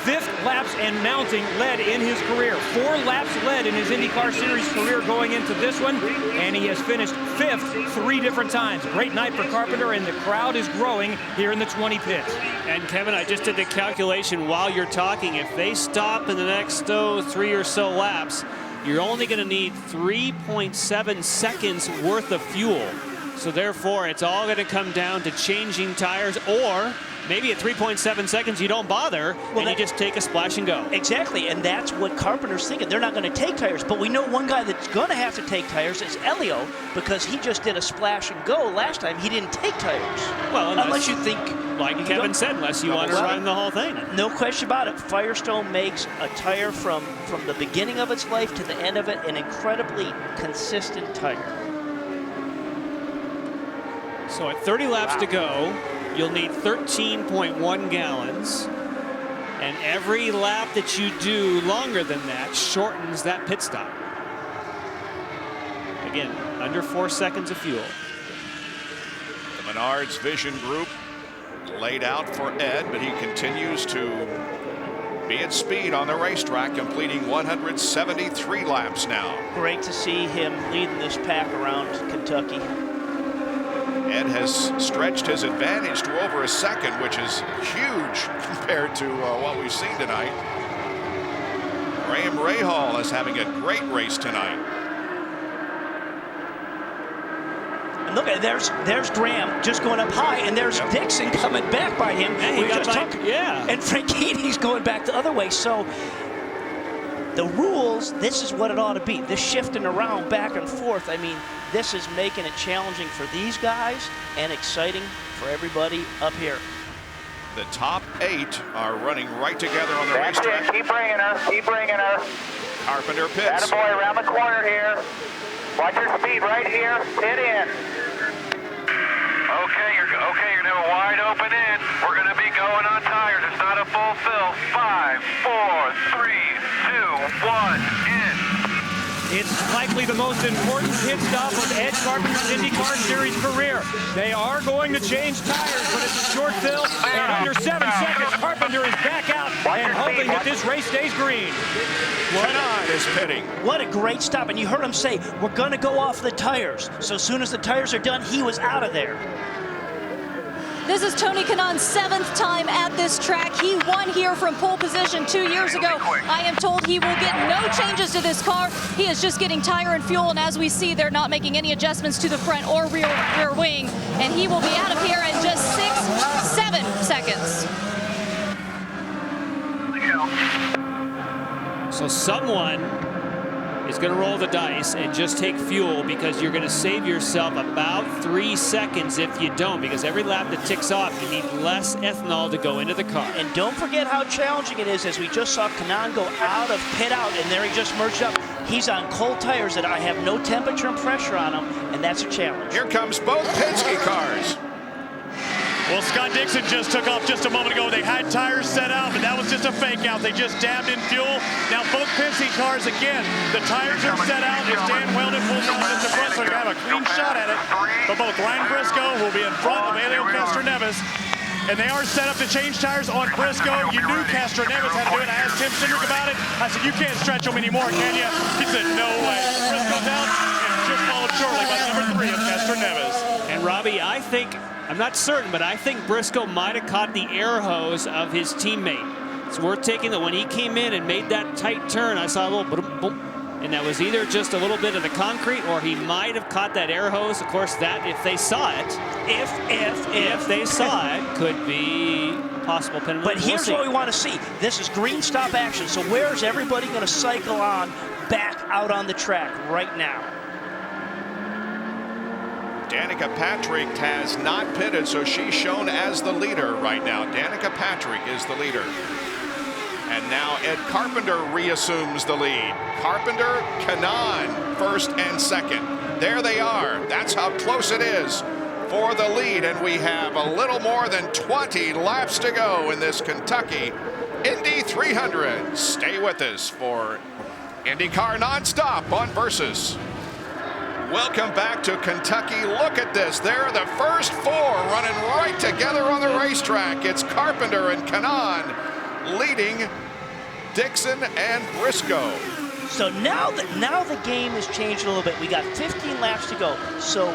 5th laps and mounting led in his career. 4 laps led in his IndyCar Series career going into this one, and he has finished 5th 3 different times. Great night for Carpenter, and the crowd is growing here in the 20 pits. And Kevin, I just did the calculation while you're talking. If they stop in the next 3 or so laps, you're only going to need 3.7 seconds worth of fuel. So therefore, it's all going to come down to changing tires, or maybe at 3.7 seconds you don't bother, and you just take a splash and go. Exactly, and that's what Carpenter's thinking. They're not going to take tires, but we know one guy that's going to have to take tires is Elio, because he just did a splash and go last time. He didn't take tires. Well, unless you think, like Kevin said, unless you want to run the whole thing. No question about it. Firestone makes a tire from the beginning of its life to the end of it an incredibly consistent tire. So at 30 laps to go, you'll need 13.1 gallons. And every lap that you do longer than that shortens that pit stop. Again, under 4 seconds of fuel. The Menards Vision Group laid out for Ed, but he continues to be at speed on the racetrack, completing 173 laps now. Great to see him leading this pack around Kentucky. Ed has stretched his advantage to over a second, which is huge compared to what we've seen tonight. Graham Rahal is having a great race tonight. And look at there's Graham just going up high, and there's Dixon coming back by him. And he got back, and Franchitti's going back the other way. So the rules, this is what it ought to be. This shifting around back and forth, I mean, this is making it challenging for these guys and exciting for everybody up here. The top 8 are running right together on the That's racetrack. it. Keep bringing her. Keep bringing her. Carpenter pits. Attaboy, around the corner here. Watch your speed right here. Pit in. Okay, you're gonna have a wide open in. We're gonna be going on tires. It's not a full fill. 5, 4, 3, 2, 1, in. It's likely the most important pit stop of Ed Carpenter's IndyCar Series career. They are going to change tires, but it's a short fill, and under 7 seconds, Carpenter is back out and hoping that this race stays green. Kanaan is pitting. What a great stop, and you heard him say, we're going to go off the tires. So as soon as the tires are done, he was out of there. This is Tony Kanaan's 7th time at this track. He won here from pole position 2 years ago. I am told he will get no changes to this car. He is just getting tire and fuel, and as we see, they're not making any adjustments to the front or rear wing, and he will be out of here in just 7 seconds. So someone is going to roll the dice and just take fuel, because you're going to save yourself about 3 seconds if you don't, because every lap that ticks off, you need less ethanol to go into the car. And don't forget how challenging it is, as we just saw Kanaan go out of pit out, and there he just merged up. He's on cold tires that I have no temperature and pressure on them, and that's a challenge. Here comes both Penske cars. Well, Scott Dixon just took off just a moment ago. They had tires set out, but that was just a fake out. They just dabbed in fuel. Now both Penske cars again. The tires are set out as Dan Weldon pulls out at the front, so they're going to have a clean shot at it. But both Ryan Briscoe will be in front of Elio Castroneves. And they are set up to change tires on Briscoe. You knew Castroneves had to do it. I asked Tim Cindric about it. I said, you can't stretch them anymore, can you? He said, no way. Briscoe's out and just followed shortly by number 3 of Castroneves. Robbie, I think, I'm not certain, but I think Briscoe might have caught the air hose of his teammate. It's worth taking that when he came in and made that tight turn, I saw a little boom, boom, and that was either just a little bit of the concrete or he might have caught that air hose. Of course, that, if they saw it, if they saw it, could be possible penalty. But here's what we want to see. This is green stop action. So where's everybody going to cycle on back out on the track right now? Danica Patrick has not pitted, so she's shown as the leader right now. Danica Patrick is the leader. And now Ed Carpenter reassumes the lead. Carpenter, Kanaan, first and second. There they are. That's how close it is for the lead. And we have a little more than 20 laps to go in this Kentucky Indy 300. Stay with us for IndyCar Nonstop on Versus. Welcome back to Kentucky. Look at this. They're the first four running right together on the racetrack. It's Carpenter and Kanaan leading Dixon and Briscoe. So now the game has changed a little bit. We got 15 laps to go. So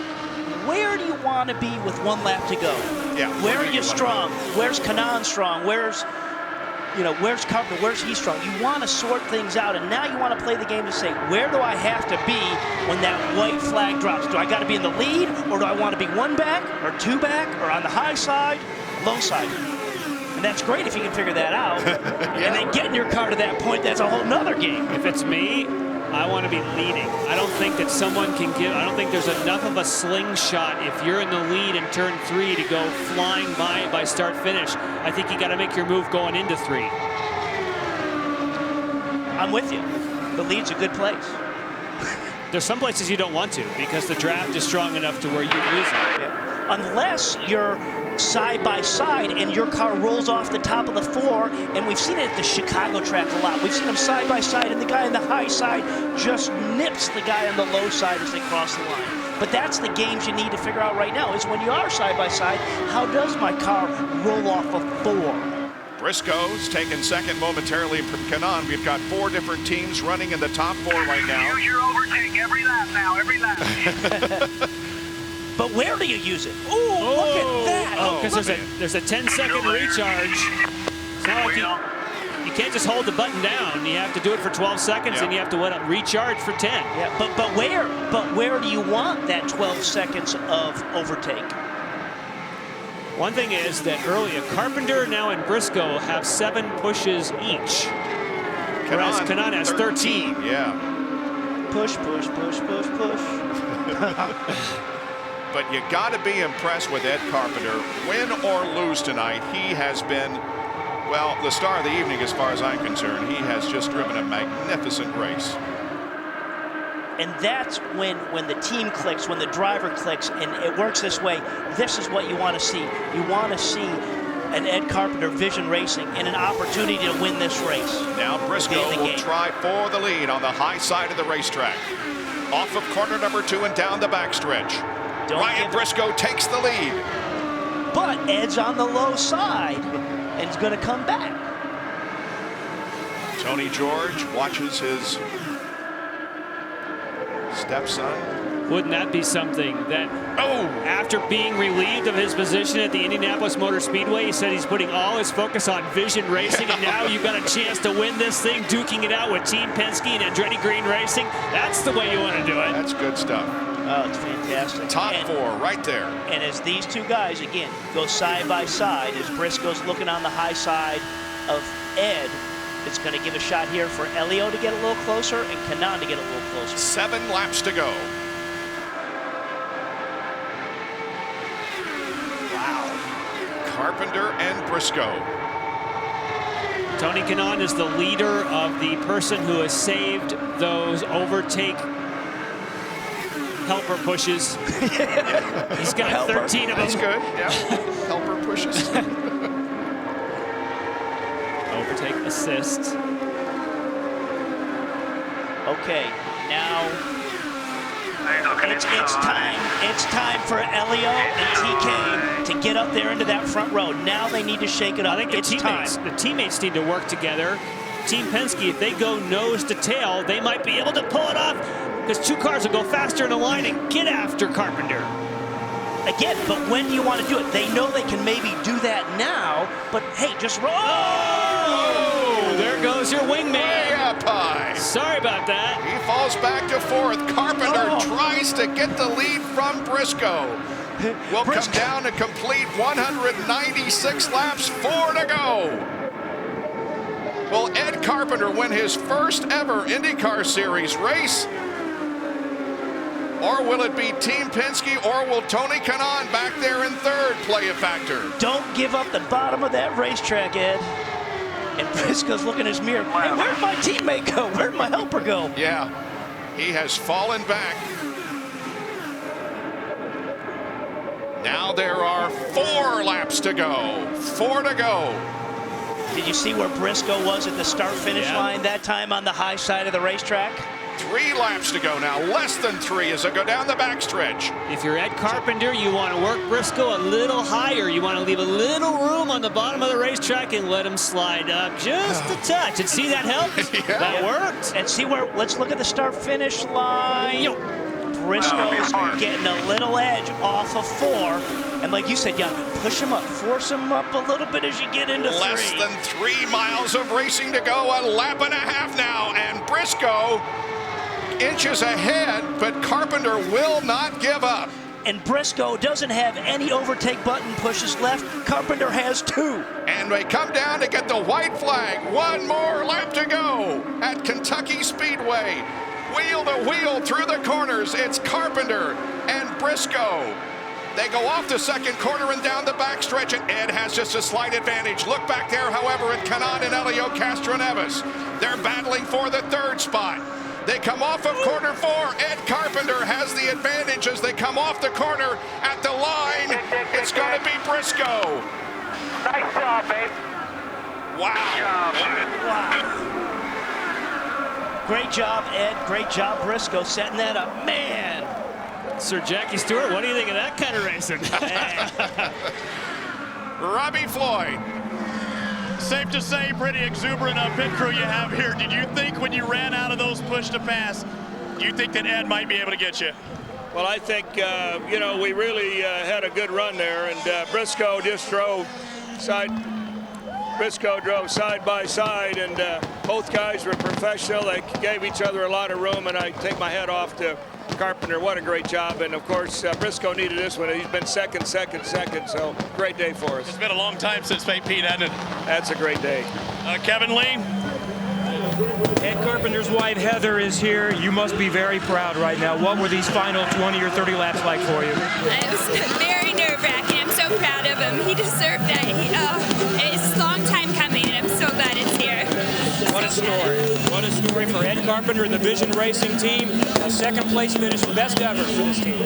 where do you want to be with 1 lap to go? Yeah. Where are you strong? Where's Kanaan strong? Where's Carpenter? Where's he strong? You want to sort things out, and now you want to play the game to say, where do I have to be when that white flag drops? Do I got to be in the lead, or do I want to be 1 back, or 2 back, or on the high side, low side? And that's great if you can figure that out. Yeah. And then getting your car to that point, that's a whole nother game. If it's me, I want to be leading. I don't think that someone can give, I don't think there's enough of a slingshot if you're in the lead in turn 3 to go flying by start finish. I think you got to make your move going into 3. I'm with you. The lead's a good place. There's some places you don't want to because the draft is strong enough to where you lose it. Yeah. Unless you're side by side and your car rolls off the top of the 4, and we've seen it at the Chicago track a lot. We've seen them side by side, and the guy on the high side just nips the guy on the low side as they cross the line. But that's the games you need to figure out right now, is when you are side by side, how does my car roll off of 4? Briscoe's taking second momentarily from Kanaan. We've got 4 different teams running in the top 4 right now. Use your overtake every lap now, every lap. But where do you use it? Ooh, look at that. Oh, because there's a 10-second recharge. It's not like you can't just hold the button down. You have to do it for 12 seconds, and you have to recharge for 10. Yeah, but where do you want that 12 seconds of overtake? One thing is that earlier, Carpenter now and Briscoe have 7 pushes each, whereas Kanaan has 13. Yeah. Push, push, push, push, push. But you got to be impressed with Ed Carpenter. Win or lose tonight, he has been, well, the star of the evening as far as I'm concerned. He has just driven a magnificent race. And that's when the team clicks, when the driver clicks, and it works this way. This is what you want to see. You want to see an Ed Carpenter Vision Racing and an opportunity to win this race. Now Briscoe will try for the lead on the high side of the racetrack. Off of corner number 2 and down the backstretch. Ryan Briscoe takes the lead. But Ed's on the low side and is going to come back. Tony George watches his stepson. Wouldn't that be something that, after being relieved of his position at the Indianapolis Motor Speedway, he said he's putting all his focus on Vision Racing, and now you've got a chance to win this thing, duking it out with Team Penske and Andretti Green Racing. That's the way you want to do it. That's good stuff. Oh, it's fantastic. Top 4 right there. And as these two guys, again, go side by side, as Briscoe's looking on the high side of Ed, it's going to give a shot here for Elio to get a little closer and Kanaan to get a little closer. 7 laps to go. Wow. Carpenter and Briscoe. Tony Kanaan is the leader of the person who has saved those overtake helper pushes. He's got 13 of them. That's good. Yeah. Helper pushes. Overtake assist. Okay, now it's time for Elio and TK to get up there into that front row. Now they need to shake it up. I think the teammates need to work together. Team Penske, if they go nose to tail, they might be able to pull it off, because 2 cars will go faster in the line and get after Carpenter. Again, but when do you want to do it? They know they can maybe do that now, but hey, just roll. Oh, there goes your wingman. Way up high. Sorry about that. He falls back to fourth. Carpenter tries to get the lead from Briscoe. Will come down to complete 196 laps, 4 to go. Will Ed Carpenter win his first ever IndyCar Series race? Or will it be Team Penske, or will Tony Kanaan back there in third play a factor? Don't give up the bottom of that racetrack, Ed. And Briscoe's looking in his mirror. Hey, where'd my teammate go? Where'd my helper go? Yeah, he has fallen back. Now there are 4 laps to go. 4 to go. Did you see where Briscoe was at the start-finish line that time on the high side of the racetrack? 3 laps to go now, less than 3 as they go down the backstretch. If you're Ed Carpenter, you want to work Briscoe a little higher. You want to leave a little room on the bottom of the racetrack and let him slide up just a touch. And see, that helped? Yeah. That worked. And see where, let's look at the start-finish line. Briscoe's getting a little edge off of 4. And like you said, yeah, push him up, force him up a little bit as you get into 3. Less than 3 miles of racing to go, a lap and a half now, and Briscoe inches ahead, but Carpenter will not give up. And Briscoe doesn't have any overtake button pushes left. Carpenter has 2. And they come down to get the white flag. 1 more lap to go at Kentucky Speedway. Wheel to wheel through the corners. It's Carpenter and Briscoe. They go off the second corner and down the backstretch, and Ed has just a slight advantage. Look back there, however, at Kanaan and Elio Castroneves. They're battling for the 3rd spot. They come off of corner 4. Ed Carpenter has the advantage as they come off the corner at the line. It's going to be Briscoe. Nice job, babe. Wow. Great job, Ed. Great job, Briscoe, setting that up. Man. Sir Jackie Stewart, what do you think of that kind of racing? Robbie Floyd. Safe to say, pretty exuberant pit crew you have here. Did you think when you ran out of those push to pass, do you think that Ed might be able to get you? Well, I think, you know, we really had a good run there, and Briscoe just drove side by side, and both guys were professional. They gave each other a lot of room, and I take my hat off to Carpenter. What a great job. And of course, Briscoe needed this one. He's been second, so great day for us. It's been a long time since St. Pete, hasn't it? That's a great day. Kevin Lee. Ed Carpenter's wife, Heather, is here. You must be very proud right now. What were these final 20 or 30 laps like for you? It was very nerve-wracking. I'm so proud of him. He deserved that. It's a long time coming, and I'm so glad it's here. What a story. What a story for Ed Carpenter and the Vision Racing team. A second place finish, best ever for this team.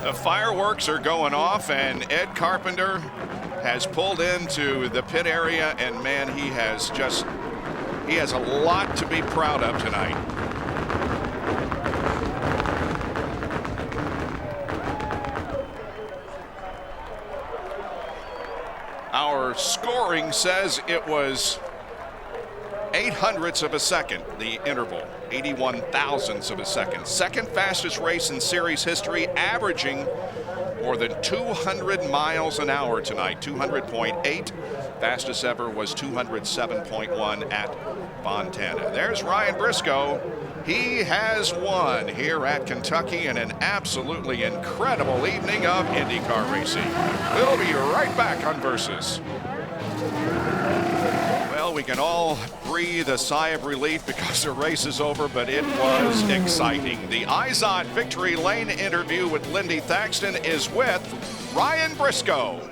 The fireworks are going off, and Ed Carpenter has pulled into the pit area, and man, he has a lot to be proud of tonight. Our scoring says it was 0.08 of a second, the interval, 81 thousandths of a second. Second fastest race in series history, averaging more than 200 miles an hour tonight, 200.8. Fastest ever was 207.1 at Fontana. There's Ryan Briscoe. He has won here at Kentucky in an absolutely incredible evening of IndyCar racing. We'll be right back on Versus. Well, we can all breathe a sigh of relief because the race is over, but it was exciting. The Izod Victory Lane interview with Lindy Thaxton is with Ryan Briscoe.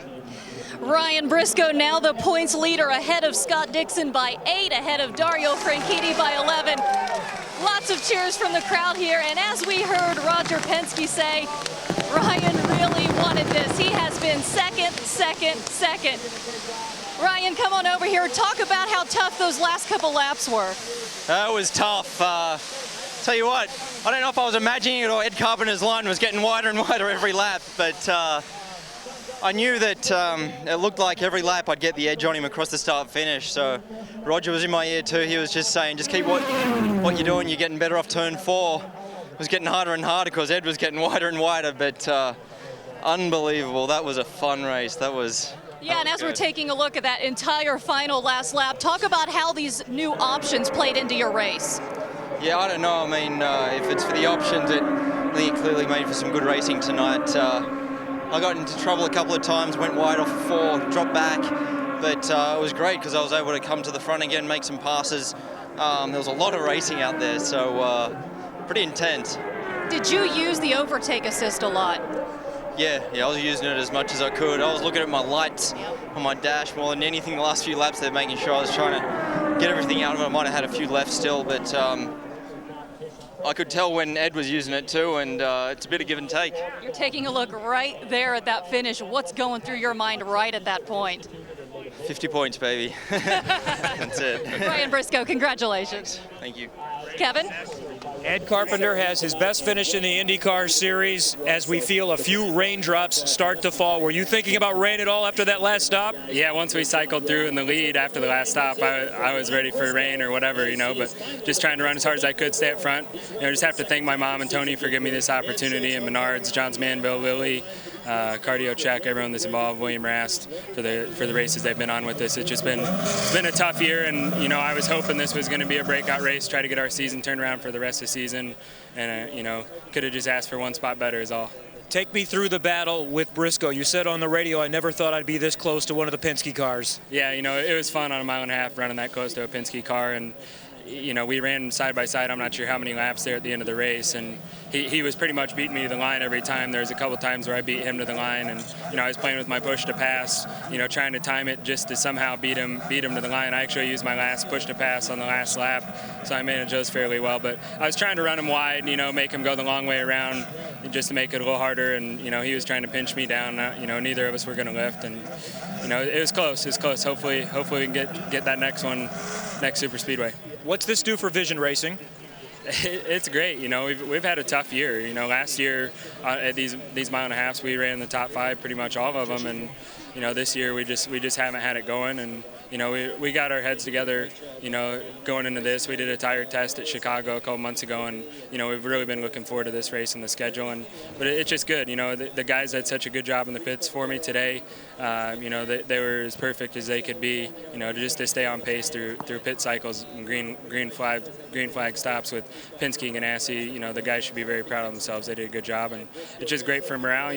Ryan Briscoe now the points leader, ahead of Scott Dixon by 8, ahead of Dario Franchitti by 11. Lots of cheers from the crowd here, and as we heard Roger Penske say, Ryan really wanted this. He has been second. Ryan, come on over here. Talk about how tough those last couple laps were. That was tough. Tell you what, I don't know if I was imagining it or Ed Carpenter's line was getting wider and wider every lap, but I knew that it looked like every lap I'd get the edge on him across the start finish. So Roger was in my ear too. He was just saying, just keep what you're doing. You're getting better off turn 4. It was getting harder and harder because Ed was getting wider and wider. But Unbelievable. That was a fun race. That was... Yeah, and as we're taking a look at that entire final last lap, talk about how these new options played into your race. Yeah, I don't know. I mean, if it's for the options, I think it clearly made for some good racing tonight. I got into trouble a couple of times, went wide off 4, dropped back, but it was great because I was able to come to the front again, make some passes. There was a lot of racing out there, so pretty intense. Did you use the overtake assist a lot? Yeah, I was using it as much as I could. I was looking at my lights on my dash more than anything the last few laps there, making sure I was trying to get everything out of it. I might have had a few left still, but I could tell when Ed was using it too, and it's a bit of give and take. You're taking a look right there at that finish. What's going through your mind right at that point? 50 points, baby. That's it. Ryan Briscoe, congratulations. Thank you. Kevin? Ed Carpenter has his best finish in the IndyCar series as we feel a few raindrops start to fall. Were you thinking about rain at all after that last stop? Yeah, once we cycled through in the lead after the last stop, I was ready for rain or whatever, but just trying to run as hard as I could, stay up front. Just have to thank my mom and Tony for giving me this opportunity, and Menards, Johns Manville, Lilly, Cardio Check, everyone that's involved, William Rast, for the races they've been on with us. It's been a tough year, and I was hoping this was going to be a breakout race, try to get our season turned around for the rest of the season, and could have just asked for one spot better is all. Take me through the battle with Briscoe. You said on the radio, I never thought I'd be this close to one of the Penske cars. Yeah, it was fun on a mile and a half running that close to a Penske car, and we ran side by side. I'm not sure how many laps there at the end of the race, and he was pretty much beating me to the line every time. There was a couple times where I beat him to the line, and I was playing with my push to pass, trying to time it just to somehow beat him to the line. I actually used my last push to pass on the last lap, so I managed those fairly well. But I was trying to run him wide, make him go the long way around, just to make it a little harder. And he was trying to pinch me down. Neither of us were going to lift, and it was close. It was close. Hopefully we can get that next super speedway. What's this do for Vision Racing? It's great. We've had a tough year. Last year at these mile and a halves, we ran the top 5 pretty much all of them, and this year we just haven't had it going. And we got our heads together. Going into this, we did a tire test at Chicago a couple months ago, and we've really been looking forward to this race and the schedule. But it's just good. The guys did such a good job in the pits for me today. They were as perfect as they could be. Just to stay on pace through pit cycles and green flag stops with Penske and Ganassi. The guys should be very proud of themselves. They did a good job, and it's just great for morale.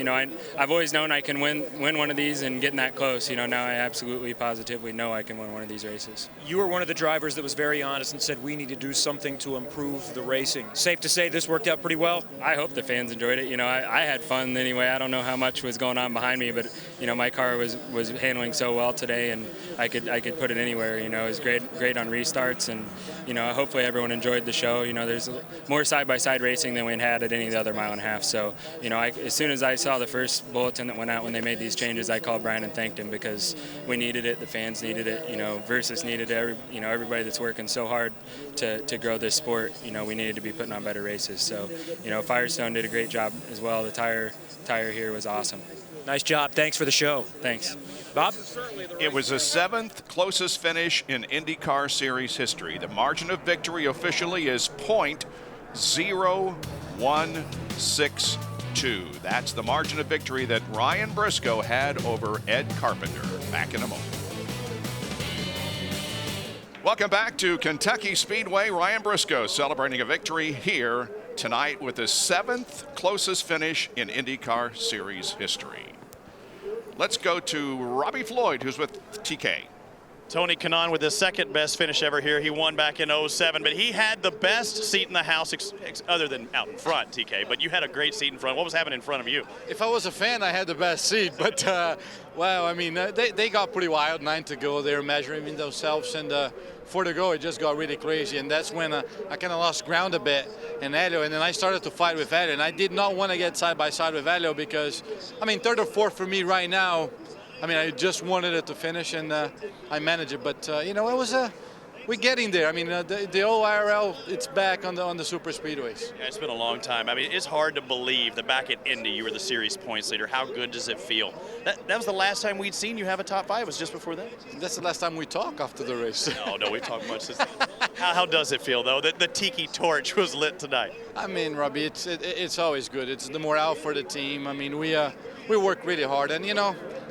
I've always known I can win one of these and getting that close. Now I absolutely positively know I can win one of these races. You were one of the drivers that was very honest and said we need to do something to improve the racing. Safe to say this worked out pretty well? I hope the fans enjoyed it. I had fun anyway. I don't know how much was going on behind me, but my car was handling so well today, and I could put it anywhere. It was great on restarts, and hopefully everyone enjoyed the show. There's more side-by-side racing than we had at any of the other mile and a half. So as soon as I saw the first bulletin that went out when they made these changes, I called Brian and thanked him because we needed it. The fans needed it. Versus needed it. Everybody that's working so hard to grow this sport. We needed to be putting on better races. So Firestone did a great job as well. The tire here was awesome. Nice job. Thanks for the show. Thanks. Bob? It was the 7th closest finish in IndyCar Series history. The margin of victory officially is .0162. That's the margin of victory that Ryan Briscoe had over Ed Carpenter. Back in a moment. Welcome back to Kentucky Speedway. Ryan Briscoe celebrating a victory here tonight with the 7th closest finish in IndyCar Series history. Let's go to Robbie Floyd, who's with TK. Tony Kanaan with his second best finish ever here. He won back in '07, but he had the best seat in the house other than out in front, TK. But you had a great seat in front. What was happening in front of you? If I was a fan, I had the best seat. But, well, I mean, they got pretty wild. 9 to go. They were measuring themselves. And 4 to go, it just got really crazy. And that's when I kind of lost ground a bit in Helio. And then I started to fight with Helio. And I did not want to get side by side with Helio because, I mean, 3rd or 4th for me right now. I mean, I just wanted it to finish, and I managed it. But it was we're getting there. I mean, the old IRL, it's back on the super speedways. Yeah, it's been a long time. I mean, it's hard to believe that back at Indy you were the series points leader. How good does it feel? That was the last time we'd seen you have a top 5. It was just before that. That's the last time we talked after the race. No, we've talked much since then. How does it feel, though, that the tiki torch was lit tonight? I mean, Robbie, it's always good. It's the morale for the team. I mean, we work really hard, and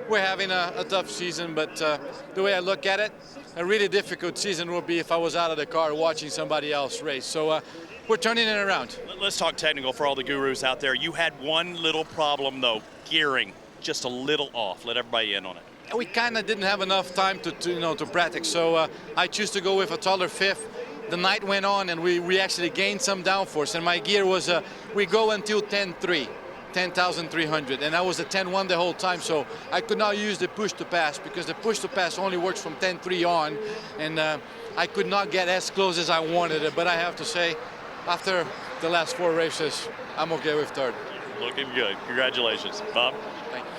we're having a tough season. But the way I look at it, a really difficult season would be if I was out of the car watching somebody else race. So we're turning it around. Let's talk technical for all the gurus out there. You had one little problem, though, gearing just a little off. Let everybody in on it. We kind of didn't have enough time to practice, so I choose to go with a taller fifth. The night went on, and we actually gained some downforce, and my gear was we go until 10.3. 10,300, and I was at 10.1 the whole time, so I could not use the push to pass because the push to pass only works from 10.3 on, and I could not get as close as I wanted it. But I have to say, after the last 4 races, I'm okay with third. Looking good. Congratulations, Bob. Thank you.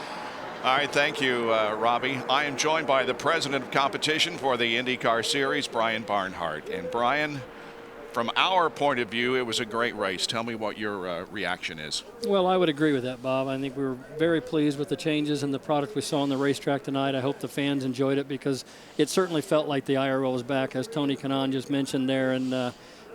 All right, thank you, Robbie. I am joined by the president of competition for the IndyCar Series, Brian Barnhart. And Brian, from our point of view, it was a great race. Tell me what your reaction is. Well, I would agree with that, Bob. I think we were very pleased with the changes and the product we saw on the racetrack tonight. I hope the fans enjoyed it because it certainly felt like the IRL was back, as Tony Kanaan just mentioned there. And,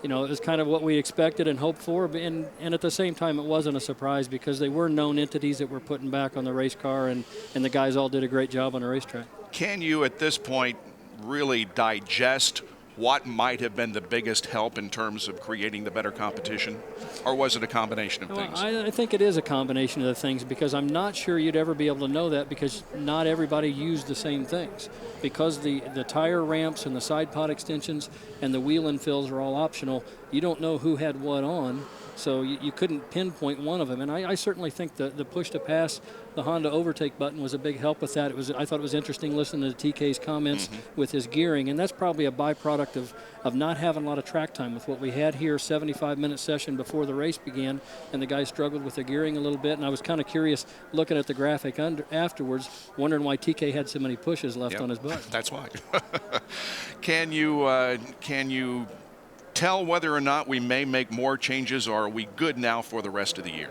it was kind of what we expected and hoped for. And at the same time, it wasn't a surprise because they were known entities that were putting back on the race car, and the guys all did a great job on the racetrack. Can you, at this point, really digest what might have been the biggest help in terms of creating the better competition? Or was it a combination of things? I think it is a combination of the things because I'm not sure you'd ever be able to know that because not everybody used the same things. Because the tire ramps and the side pod extensions and the wheel infills are all optional, you don't know who had what on. So you couldn't pinpoint one of them. And I certainly think the push to pass, the Honda overtake button was a big help with that. I thought it was interesting listening to TK's comments with his gearing. And that's probably a byproduct of not having a lot of track time with what we had here, 75-minute session before the race began. And the guys struggled with their gearing a little bit. And I was kind of curious looking at the graphic afterwards, wondering why TK had so many pushes left on his butt. That's why. Can you tell whether or not we may make more changes, or are we good now for the rest of the year?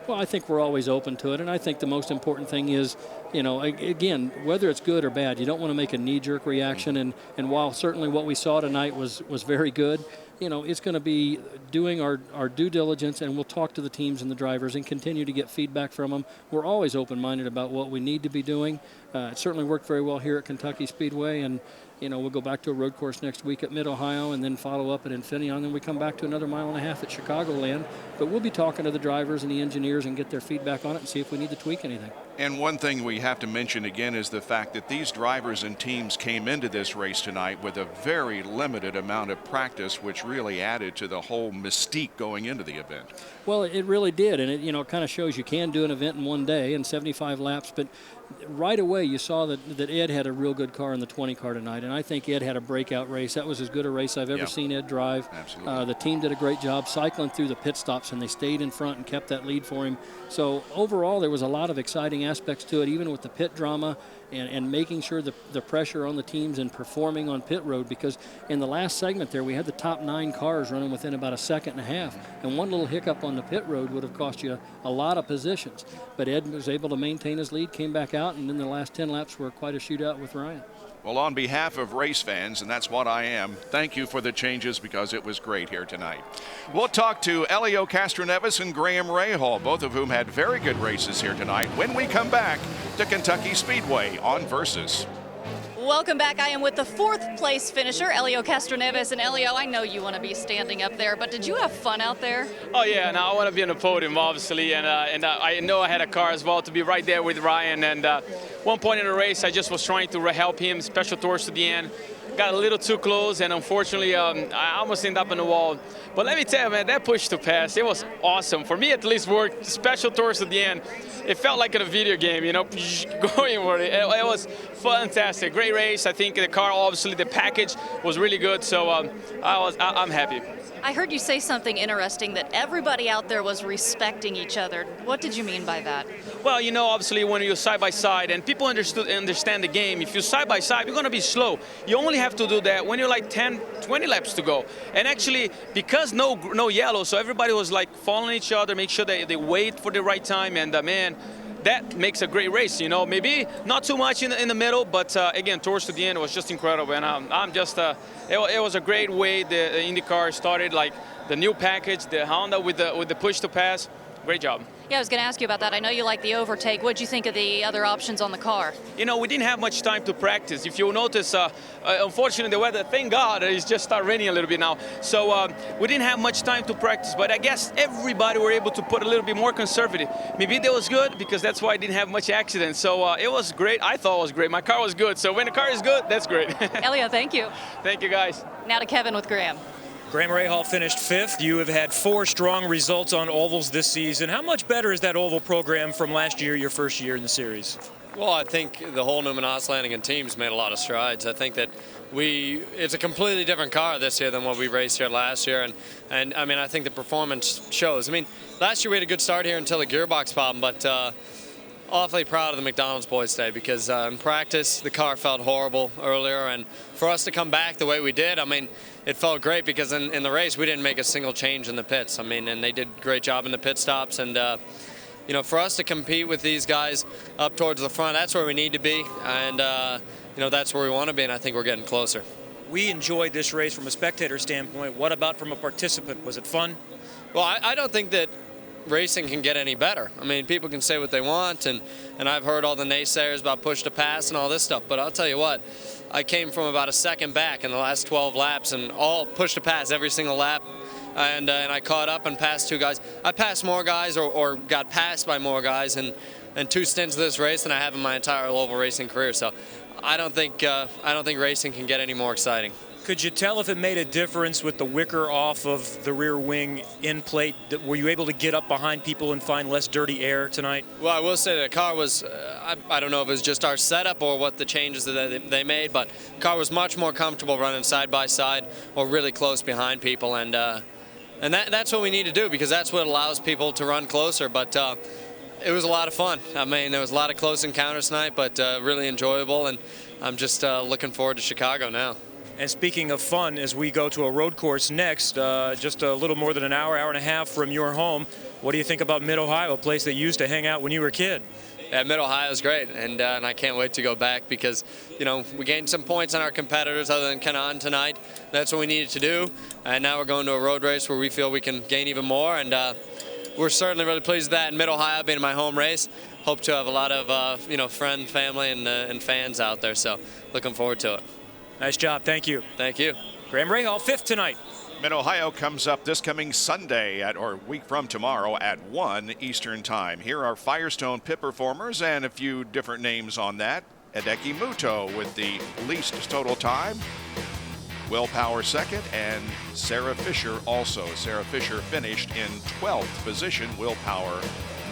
Well, I think we're always open to it, and I think the most important thing is, again, whether it's good or bad, you don't want to make a knee-jerk reaction, and while certainly what we saw tonight was very good, it's going to be doing our due diligence, and we'll talk to the teams and the drivers and continue to get feedback from them. We're always open-minded about what we need to be doing. It certainly worked very well here at Kentucky Speedway, and we'll go back to a road course next week at Mid-Ohio and then follow up at Infineon. Then we come back to another 1.5 miles at Chicagoland. But we'll be talking to the drivers and the engineers and get their feedback on it and see if we need to tweak anything. And one thing we have to mention again is the fact that these drivers and teams came into this race tonight with a very limited amount of practice, which really added to the whole mystique going into the event. Well, it really did, and it kind of shows you can do an event in one day in 75 laps, but right away you saw that Ed had a real good car in the 20 car tonight, and I think Ed had a breakout race. That was as good a race I've ever seen Ed drive. Absolutely. The team did a great job cycling through the pit stops, and they stayed in front and kept that lead for him. So overall, there was a lot of exciting aspects to it, even with the pit drama and making sure the pressure on the teams and performing on pit road, because in the last segment there, we had the top 9 cars running within about a second and a half, and one little hiccup on the pit road would have cost you a lot of positions. But Ed was able to maintain his lead, came back out, and then the last 10 laps were quite a shootout with Ryan. Well, on behalf of race fans, and that's what I am, thank you for the changes because it was great here tonight. We'll talk to Elio Castroneves and Graham Rahal, both of whom had very good races here tonight, when we come back to Kentucky Speedway on Versus. Welcome back. I am with the 4th place finisher, Elio Castroneves. And Elio, I know you want to be standing up there, but did you have fun out there? Oh yeah, now I want to be on the podium, obviously, and I know I had a car as well to be right there with Ryan. And one point in the race, I just was trying to help him, special towards to the end. Got a little too close, and unfortunately, I almost ended up in the wall. But let me tell you, man, that push to pass, it was awesome. For me, at least, worked special towards to the end. It felt like in a video game, going for it. It was fantastic. Great race. I think the car, obviously, the package was really good. So I'm happy. I heard you say something interesting, that everybody out there was respecting each other. What did you mean by that? Well, you know, obviously when you're side by side and people understand the game, if you're side by side, you're going to be slow. You only have to do that when you're like 10, 20 laps to go. And actually, because no yellow, so everybody was like following each other, make sure they wait for the right time. And man, that makes a great race, you know. Maybe not too much in the middle, but again, towards the end, it was just incredible. And I'm just, it was a great way the IndyCar started, like the new package, the Honda with the push to pass. Great job. Yeah, I was going to ask you about that. I know you like the overtake. What did you think of the other options on the car? You know, we didn't have much time to practice. If you notice, unfortunately, the weather, thank God, it's just started raining a little bit now. So we didn't have much time to practice, but I guess everybody were able to put a little bit more conservative. Maybe that was good because that's why I didn't have much accidents. So it was great. I thought it was great. My car was good. So when the car is good, that's great. Elio, thank you. Thank you, guys. Now to Kevin with Graham. Graham Rahal finished 5th. You have had 4 strong results on ovals this season. How much better is that oval program from last year, your first year in the series? Well, I think the whole Numanos Landing team's made a lot of strides. I think that it's a completely different car this year than what we raced here last year, and I mean, I think the performance shows. I mean, last year we had a good start here until the gearbox problem, but awfully proud of the McDonald's boys today because in practice the car felt horrible earlier, and for us to come back the way we did, I mean, it felt great because in the race we didn't make a single change in the pits. I mean, and they did a great job in the pit stops, and you know, for us to compete with these guys up towards the front, that's where we need to be, and you know, that's where we want to be, and I think we're getting closer. We enjoyed this race from a spectator standpoint. What about from a participant? Was it fun? Well, I don't think that racing can get any better. I mean, people can say what they want, and I've heard all the naysayers about push to pass and all this stuff, but I'll tell you what, I came from about a second back in the last 12 laps and all push to pass every single lap, and I caught up and passed 2 guys. I passed more guys or got passed by more guys in 2 stints of this race than I have in my entire oval racing career, so I don't think racing can get any more exciting. Could you tell if it made a difference with the wicker off of the rear wing end plate? Were you able to get up behind people and find less dirty air tonight? Well, I will say the car was, I don't know if it was just our setup or what the changes that they made, but the car was much more comfortable running side by side or really close behind people, and that's what we need to do because that's what allows people to run closer. But it was a lot of fun. I mean, there was a lot of close encounters tonight, but really enjoyable, and I'm just looking forward to Chicago now. And speaking of fun, as we go to a road course next, just a little more than an hour and a half from your home, what do you think about Mid-Ohio, a place that you used to hang out when you were a kid? Yeah, Mid-Ohio is great, and I can't wait to go back because, you know, we gained some points on our competitors other than Kenan tonight. That's what we needed to do, and now we're going to a road race where we feel we can gain even more, and we're certainly really pleased with that. In Mid-Ohio being my home race, hope to have a lot of, you know, friends, family, and fans out there, so looking forward to it. Nice job. Thank you. Thank you. Graham Rahal, 5th tonight. Mid-Ohio comes up this coming Sunday or week from tomorrow at 1 Eastern Time. Here are Firestone pit performers and a few different names on that. Hideki Muto with the least total time. Will Power 2nd and Sarah Fisher also. Sarah Fisher finished in 12th position. Will Power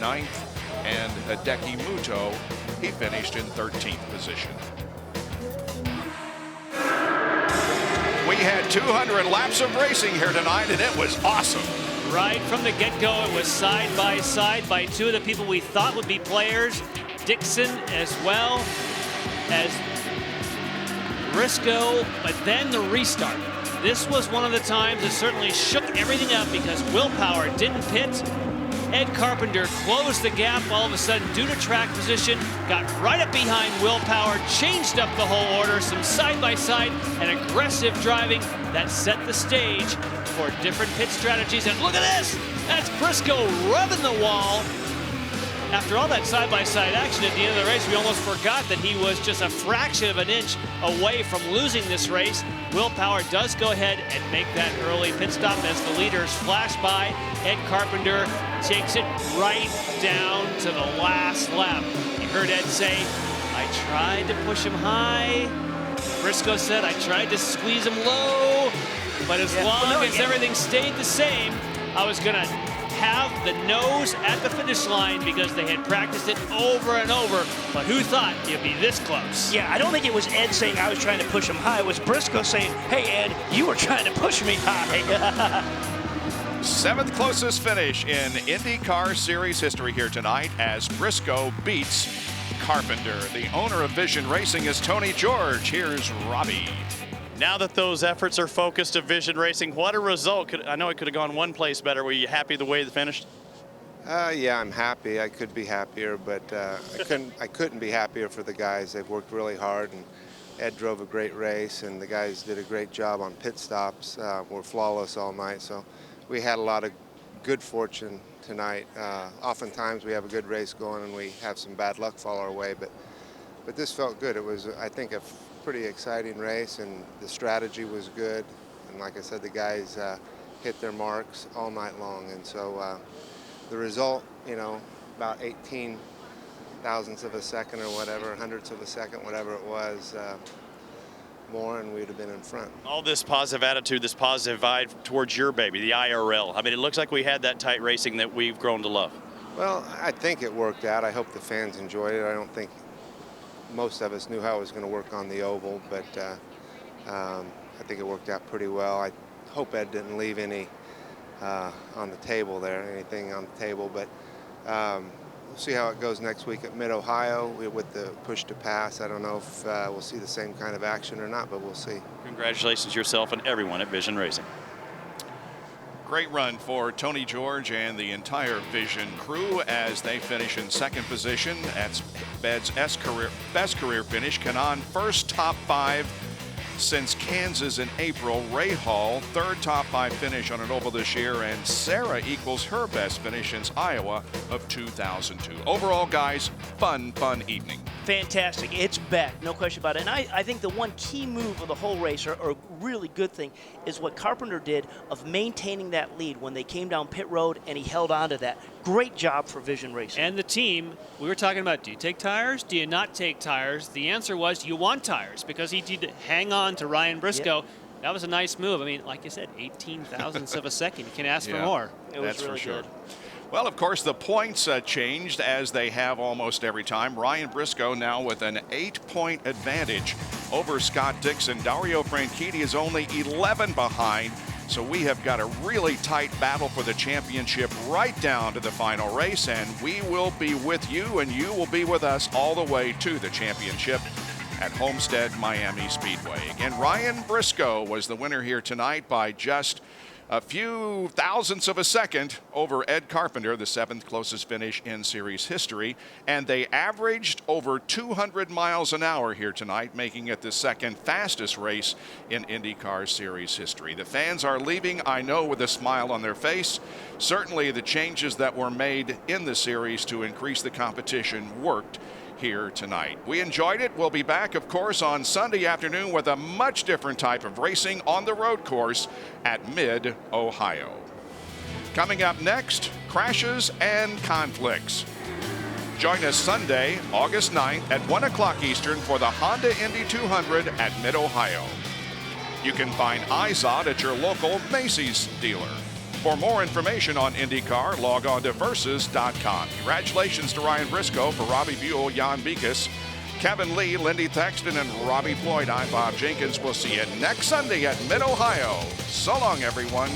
9th, and Hideki Muto, he finished in 13th position. We had 200 laps of racing here tonight, and it was awesome. Right from the get-go, it was side by side by 2 of the people we thought would be players. Dixon as well as Briscoe, but then the restart. This was one of the times that certainly shook everything up because Will Power didn't pit. Ed Carpenter closed the gap all of a sudden due to track position, got right up behind Will Power, changed up the whole order, some side-by-side and aggressive driving that set the stage for different pit strategies. And look at this, that's Briscoe rubbing the wall. After all that side-by-side action at the end of the race, we almost forgot that he was just a fraction of an inch away from losing this race. Will Power does go ahead and make that early pit stop as the leaders flash by. Ed Carpenter takes it right down to the last lap. You heard Ed say, I tried to push him high. Briscoe said, I tried to squeeze him low, but as long as everything stayed the same, I was gonna have the nose at the finish line because they had practiced it over and over. But who thought it'd be this close? Yeah, I don't think it was Ed saying I was trying to push him high. It was Briscoe saying, hey, Ed, you were trying to push me high. 7th closest finish in IndyCar Series history here tonight as Briscoe beats Carpenter. The owner of Vision Racing is Tony George. Here's Robbie. Now that those efforts are focused to Vision Racing, what a result. I know it could have gone one place better. Were you happy the way it finished? Yeah, I'm happy. I could be happier, but I couldn't be happier for the guys. They've worked really hard, and Ed drove a great race, and the guys did a great job on pit stops. Were flawless all night, so we had a lot of good fortune tonight. Oftentimes we have a good race going and we have some bad luck fall our way, but this felt good. It was, I think, a pretty exciting race, and the strategy was good. And like I said, the guys hit their marks all night long, and so the result, you know, about 18 thousandths of a second or whatever, hundredths of a second, whatever it was, more, and we'd have been in front. All this positive attitude, this positive vibe towards your baby, the IRL. I mean, it looks like we had that tight racing that we've grown to love. Well, I think it worked out. I hope the fans enjoyed it. I don't think most of us knew how it was going to work on the oval, but I think it worked out pretty well. I hope Ed didn't leave any on the table there, anything on the table, but we'll see how it goes next week at Mid-Ohio with the push to pass. I don't know if we'll see the same kind of action or not, but we'll see. Congratulations to yourself and everyone at Vision Racing. Great run for Tony George and the entire Vision crew as they finish in 2nd position. That's Bed's best career finish. Kanan first top 5 since Kansas in April. Ray Hall, 3rd top 5 finish on an oval this year, and Sarah equals her best finish since Iowa of 2002. Overall, guys, fun evening. Fantastic. It's back, no question about it. And I think the one key move of the whole race, or really good thing, is what Carpenter did of maintaining that lead when they came down pit road, and he held on to that. Great job for Vision Racing. And the team, we were talking about, do you take tires? Do you not take tires? The answer was you want tires, because he did hang on to Ryan Briscoe. Yep. That was a nice move. I mean, like you said, 18 thousandths of a second. You can ask for more. It was really good. Well, of course, the points changed as they have almost every time. Ryan Briscoe now with an 8-point advantage over Scott Dixon. Dario Franchitti is only 11 behind. So we have got a really tight battle for the championship right down to the final race, and we will be with you, and you will be with us all the way to the championship at Homestead Miami Speedway. Again, Ryan Briscoe was the winner here tonight by just a few thousandths of a second over Ed Carpenter, the 7th closest finish in series history. And they averaged over 200 miles an hour here tonight, making it the 2nd fastest race in IndyCar series history. The fans are leaving, I know, with a smile on their face. Certainly the changes that were made in the series to increase the competition worked here tonight. We enjoyed it. We'll be back, of course, on Sunday afternoon with a much different type of racing on the road course at Mid-Ohio. Coming up next, crashes and conflicts. Join us Sunday, August 9th at 1 o'clock Eastern for the Honda Indy 200 at Mid-Ohio. You can find IZOD at your local Macy's dealer. For more information on IndyCar, log on to Versus.com. Congratulations to Ryan Briscoe. For Robbie Buell, Jan Beekes, Kevin Lee, Lindy Thexton, and Robbie Floyd, I'm Bob Jenkins. We'll see you next Sunday at Mid-Ohio. So long, everyone.